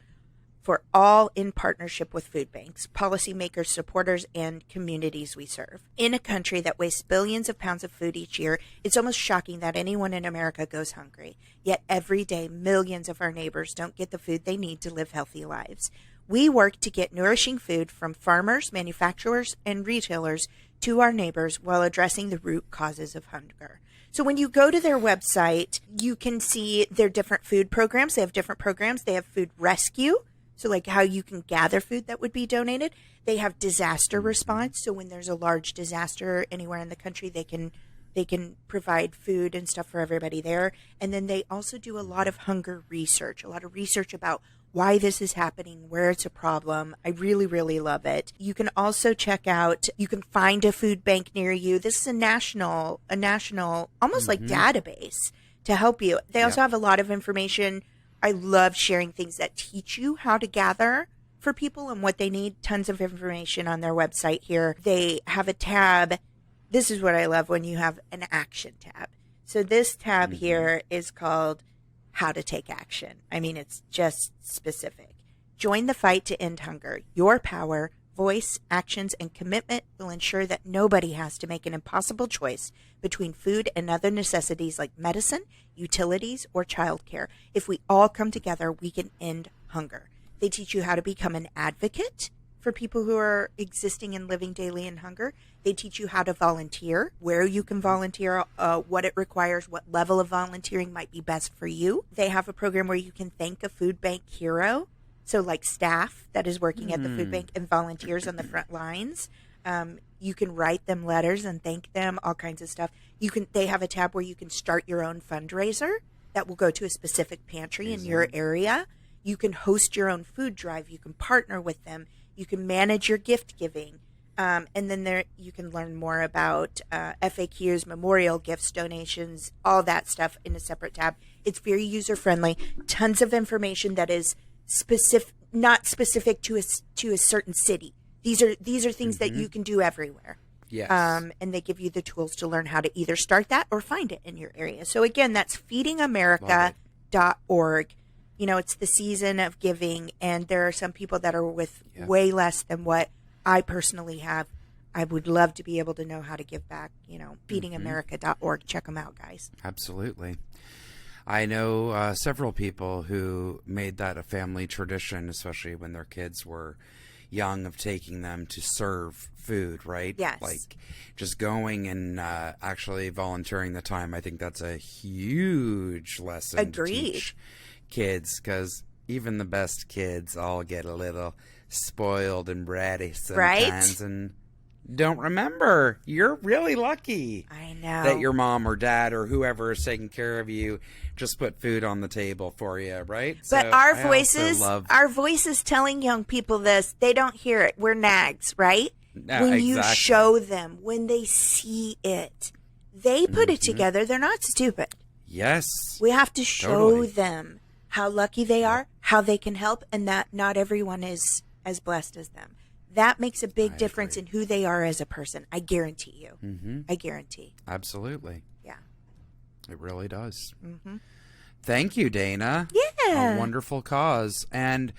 for all in partnership with food banks, policymakers, supporters, and communities we serve. In a country that wastes billions of pounds of food each year, it's almost shocking that anyone in America goes hungry. Yet every day, millions of our neighbors don't get the food they need to live healthy lives. We work to get nourishing food from farmers, manufacturers, and retailers to our neighbors while addressing the root causes of hunger. So when you go to their website, you can see their different food programs. They have different programs. They have food rescue. So like how you can gather food that would be donated. They have disaster response. So when there's a large disaster anywhere in the country, they can provide food and stuff for everybody there. And then they also do a lot of hunger research, a lot of research about why this is happening, where it's a problem. I really, really love it. You can also check out, you can find a food bank near you. This is a national, almost like database to help you. They also have a lot of information. I love sharing things that teach you how to gather for people and what they need. Tons of information on their website here. They have a tab. This is what I love when you have an action tab. So this tab here is called How to Take Action. I mean, it's just specific. Join the fight to end hunger. Your power, voice, actions, and commitment will ensure that nobody has to make an impossible choice between food and other necessities like medicine, utilities, or childcare. If we all come together, we can end hunger. They teach you how to become an advocate for people who are existing and living daily in hunger. They teach you how to volunteer, where you can volunteer, what it requires, what level of volunteering might be best for you. They have a program where you can thank a food bank hero. So like staff that is working at the food bank and volunteers on the front lines. You can write them letters and thank them, all kinds of stuff. They have a tab where you can start your own fundraiser that will go to a specific pantry in your area. You can host your own food drive. You can partner with them. You can manage your gift giving. And then you can learn more about FAQs, memorial gifts, donations, all that stuff in a separate tab. It's very user-friendly. Tons of information that is not specific to a certain city. These are things that you can do everywhere. Yes. And they give you the tools to learn how to either start that or find it in your area. So again, that's feedingamerica.org. You know, it's the season of giving, and there are some people that are with way less than what I personally have. I would love to be able to know how to give back. You know, feedingamerica.org. Check them out, guys. Absolutely. I know several people who made that a family tradition, especially when their kids were young, of taking them to serve food, right? Yes. Like just going and actually volunteering the time. I think that's a huge lesson to teach kids because, even the best kids all get a little spoiled and bratty sometimes, Right? and don't remember. You're really lucky. I know. That your mom or dad or whoever is taking care of you just put food on the table for you, right? But So our I voices, also love... our voices telling young people this, they don't hear it. We're nags, right? When you exactly. show them, when they see it, they put it together. They're not stupid. Yes. We have to show Totally. them how lucky they are, how they can help, and that not everyone is as blessed as them. That makes a big difference in who they are as a person. I guarantee you. Mm-hmm. I guarantee. Absolutely. Yeah. It really does. Mm-hmm. Thank you, Dana. Yeah. A wonderful cause. And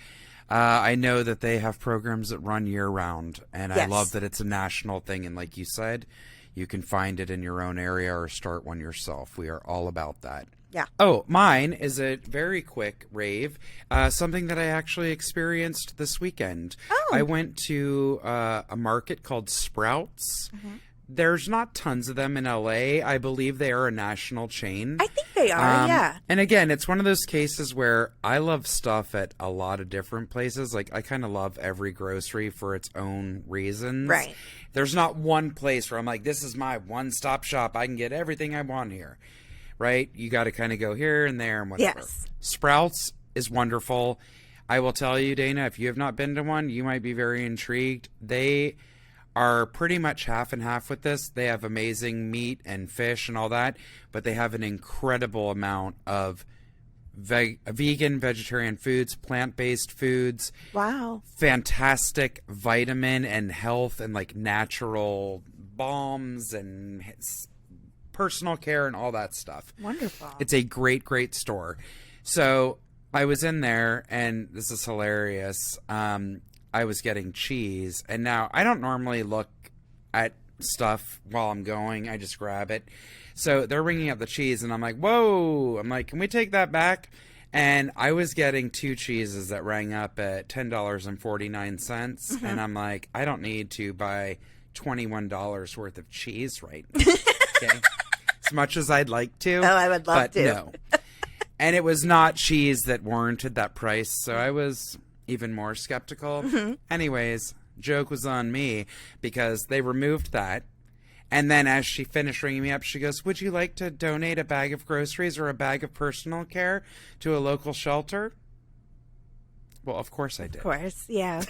I know that they have programs that run year-round, and I Yes. love that it's a national thing. And like you said, you can find it in your own area or start one yourself. We are all about that. Yeah. Oh, mine is a very quick rave, something that I actually experienced this weekend. Oh. I went to a market called Sprouts. Mm-hmm. There's not tons of them in LA. I believe they are a national chain. I think they are, yeah. And again, it's one of those cases where I love stuff at a lot of different places. Like, I kind of love every grocery for its own reasons. Right. There's not one place where I'm like, this is my one-stop shop. I can get everything I want here. Right? You got to kind of go here and there and whatever. Yes. Sprouts is wonderful. I will tell you, Dana, if you have not been to one, you might be very intrigued. They are pretty much half and half with this. They have amazing meat and fish and all that, but they have an incredible amount of vegan, vegetarian foods, plant-based foods. Wow. Fantastic vitamin and health and like natural balms and personal care and all that stuff. Wonderful. It's a great, great store. So I was in there, and this is hilarious. I was getting cheese, and now I don't normally look at stuff while I'm going. I just grab it. So they're ringing up the cheese, and I'm like, whoa. I'm like, can we take that back? And I was getting 2 cheeses that rang up at $10.49. And I'm like, I don't need to buy $21 worth of cheese right now. Okay. As much as I'd like to. Oh, I would love to. No. And it was not cheese that warranted that price, so I was even more skeptical. Mm-hmm. Anyways, joke was on me because they removed that. And then as she finished ringing me up, she goes, would you like to donate a bag of groceries or a bag of personal care to a local shelter? Well, of course I did. Of course, yeah.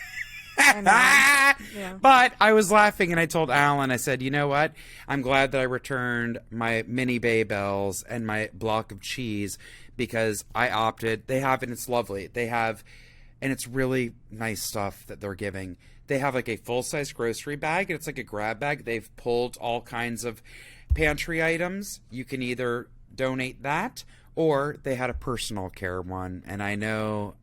Yeah. But I was laughing, and I told Alan, I said, you know what? I'm glad that I returned my mini Baybells and my block of cheese because I opted. They have, and it's lovely. They have, and it's really nice stuff that they're giving. They have like a full-size grocery bag, and it's like a grab bag. They've pulled all kinds of pantry items. You can either donate that, or they had a personal care one, and I know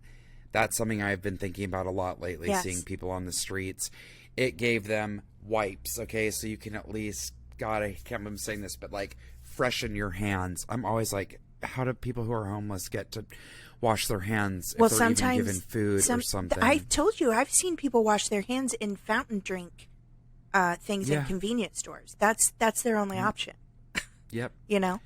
that's something I've been thinking about a lot lately, Yes. seeing people on the streets. It gave them wipes, okay? So you can at least, God, I can't remember saying this, but like freshen your hands. I'm always like, how do people who are homeless get to wash their hands if Well, they're sometimes even given food or something? I told you, I've seen people wash their hands in fountain drink things in Yeah. convenience stores. That's their only option. Yep. You know?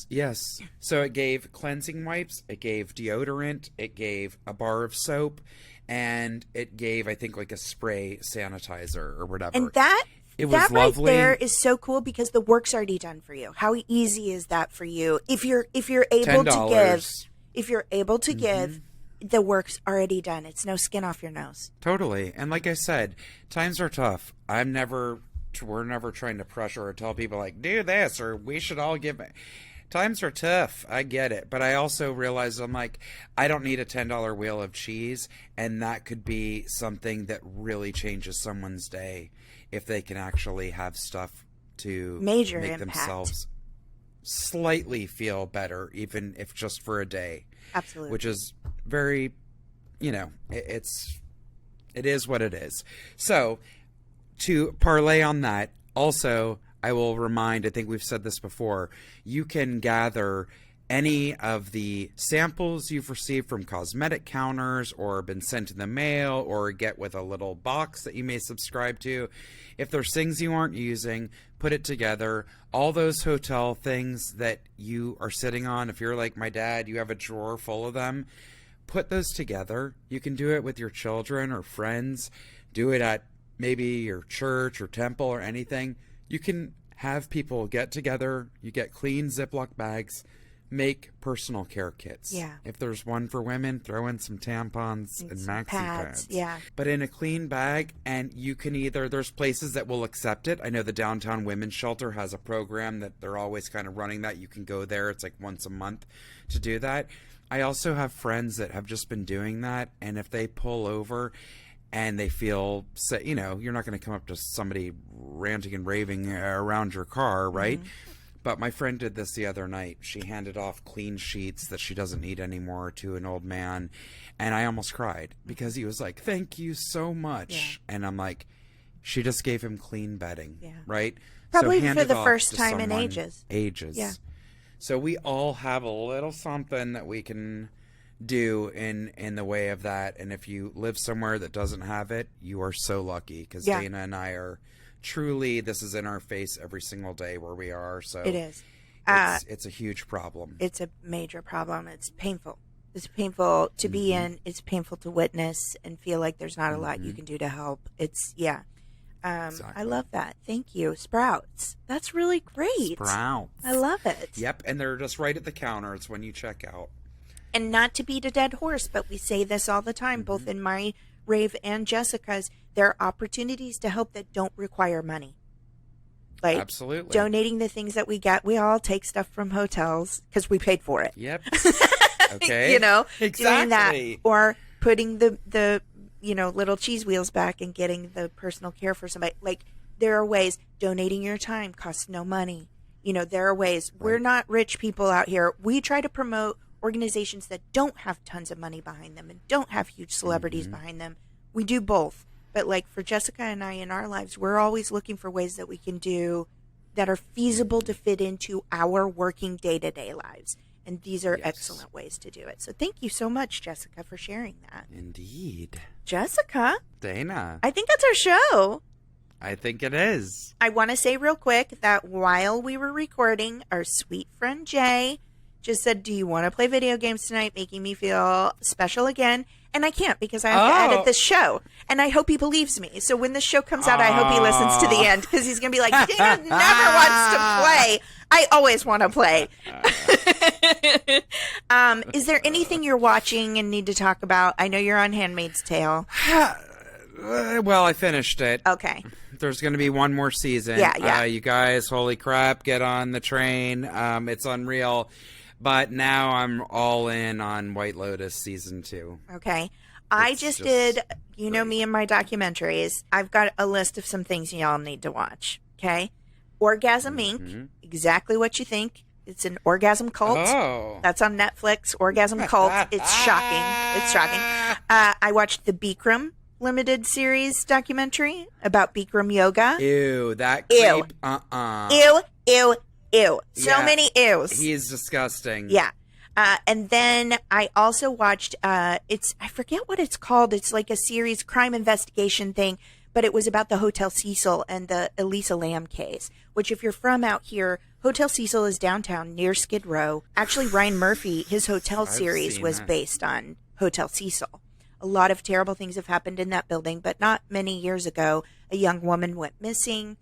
Yes. So it gave cleansing wipes, it gave deodorant, it gave a bar of soap, and it gave, I think, like a spray sanitizer or whatever. And that was right lovely. there is so cool because the work's already done for you. How easy is that for you? If you're able to give, the work's already done. It's no skin off your nose. Totally. And like I said, times are tough. We're never trying to pressure or tell people like, do this or we should all give it. Times are tough. I get it. But I also realize I'm like, I don't need a $10 wheel of cheese. And that could be something that really changes someone's day if they can actually have stuff to Major make impact. themselves slightly feel better, even if just for a day. Absolutely. Which is very, it is what it is. So to parlay on that, also, I will remind, I think we've said this before, you can gather any of the samples you've received from cosmetic counters or been sent in the mail or get with a little box that you may subscribe to. If there's things you aren't using, put it together. All those hotel things that you are sitting on, if you're like my dad, you have a drawer full of them, put those together. You can do it with your children or friends. Do it at maybe your church or temple or anything. You can have people get together. You get clean Ziploc bags. Make personal care kits. Yeah. If there's one for women, throw in some tampons and maxi pads. Yeah. But in a clean bag, and you can there's places that will accept it. I know the Downtown Women's Shelter has a program that they're always kind of running that. You can go there. It's like once a month to do that. I also have friends that have just been doing that. And if they pull over and they feel, you're not going to come up to somebody ranting and raving around your car, right? Mm-hmm. But my friend did this the other night. She handed off clean sheets that she doesn't need anymore to an old man. And I almost cried because he was like, thank you so much. Yeah. And I'm like, she just gave him clean bedding, right? Probably for the first time in ages. Yeah. So we all have a little something that we can do in the way of that. And if you live somewhere that doesn't have it, you are so lucky because Dana and I are... Truly, this is in our face every single day where we are. So it is. It's a huge problem. It's a major problem. It's painful. It's painful to be in. It's painful to witness and feel like there's not a lot you can do to help. It's Exactly. I love that. Thank you. Sprouts. That's really great. Sprouts. I love it. Yep, and they're just right at the counter. It's when you check out. And not to beat a dead horse, but we say this all the time, both in my Rave and Jessica's. There are opportunities to help that don't require money. Like absolutely donating the things that we get. We all take stuff from hotels because we paid for it. Yep. Okay. Exactly. Doing that, or putting the little cheese wheels back and getting the personal care for somebody. Like there are ways. Donating your time costs no money. There are ways. Right. We're not rich people out here. We try to promote organizations that don't have tons of money behind them and don't have huge celebrities behind them. We do both. But like for Jessica and I in our lives, we're always looking for ways that we can do that are feasible to fit into our working day-to-day lives. And these are excellent ways to do it. So thank you so much, Jessica, for sharing that. Indeed. Jessica. Dana. I think that's our show. I think it is. I want to say real quick that while we were recording, our sweet friend Jay just said, do you want to play video games tonight? Making me feel special again. And I can't because I have to edit this show. And I hope he believes me. So when the show comes out, I hope he listens to the end because he's going to be like, Dana never wants to play. I always want to play. Is there anything you're watching and need to talk about? I know you're on Handmaid's Tale. Well, I finished it. Okay. There's going to be one more season. Yeah. You guys, holy crap, get on the train. It's unreal. But now I'm all in on White Lotus season 2. Okay. I just did, me and my documentaries. I've got a list of some things y'all need to watch. Okay. Orgasm Inc. Exactly what you think. It's an orgasm cult. Oh. That's on Netflix. Orgasm cult. It's shocking. It's shocking. I watched the Bikram limited series documentary about Bikram yoga. Ew, that creep. Ew. So many ews. He's disgusting. Yeah. And then I also watched, I forget what it's called. It's like a series crime investigation thing, but it was about the Hotel Cecil and the Elisa Lam case, which if you're from out here, Hotel Cecil is downtown near Skid Row. Actually, Ryan Murphy, his hotel series was based on Hotel Cecil. A lot of terrible things have happened in that building, but not many years ago, a young woman went missing.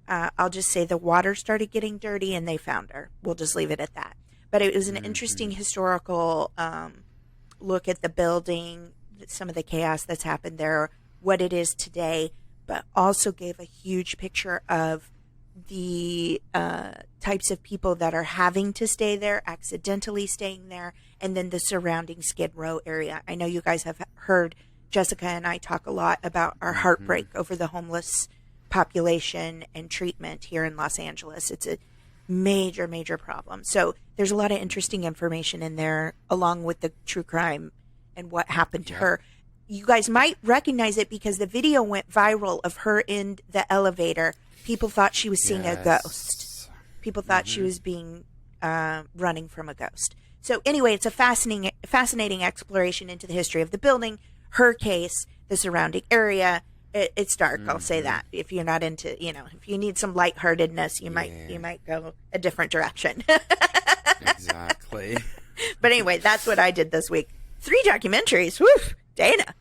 I'll just say the water started getting dirty and they found her. We'll just leave it at that. But it was an interesting historical look at the building, some of the chaos that's happened there, what it is today, but also gave a huge picture of the types of people that are having to stay there, accidentally staying there, and then the surrounding Skid Row area. I know you guys have heard Jessica and I talk a lot about our heartbreak over the homeless population and treatment here in Los Angeles. It's a major, major problem. So there's a lot of interesting information in there, along with the true crime and what happened to her. You guys might recognize it because the video went viral of her in the elevator. People thought she was seeing a ghost. People thought she was being running from a ghost. So anyway, it's a fascinating exploration into the history of the building, her case, the surrounding area. It's dark. I'll say that. If you're not into, if you need some lightheartedness, you might go a different direction. Exactly. But anyway, that's what I did this week. 3 documentaries. Woo, Dana.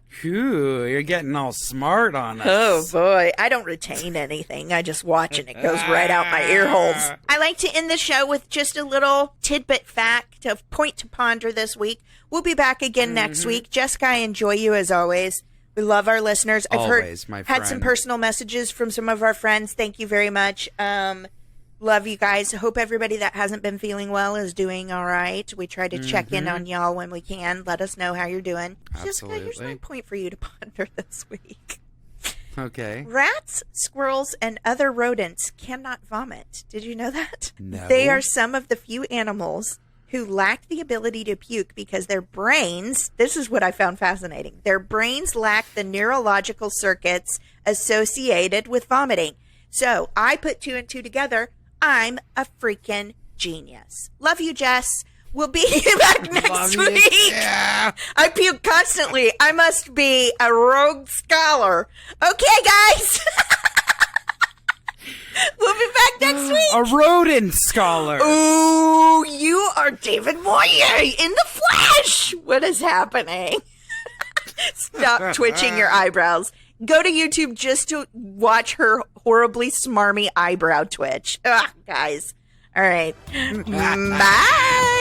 Phew, you're getting all smart on us. Oh, boy. I don't retain anything. I just watch and it goes right out my ear holes. I like to end the show with just a little tidbit fact of point to ponder this week. We'll be back again next week. Jessica, I enjoy you as always. We love our listeners. I've had some personal messages from some of our friends. Thank you very much. Love you guys. Hope everybody that hasn't been feeling well is doing all right. We try to check in on y'all when we can. Let us know how you're doing. Absolutely. Jessica, here's my point for you to ponder this week. Okay. Rats, squirrels, and other rodents cannot vomit. Did you know that? No. They are some of the few animals who lack the ability to puke because their brains, this is what I found fascinating, their brains lack the neurological circuits associated with vomiting. So I put 2 and 2 together. I'm a freaking genius. Love you, Jess. We'll be back next week. Yeah. I puke constantly. I must be a rogue scholar. Okay, guys. We'll be back next week. A rodent scholar. Ooh, you are David Moyer in the flesh. What is happening? Stop twitching your eyebrows. Go to YouTube just to watch her horribly smarmy eyebrow twitch. Ugh, guys. All right. Bye.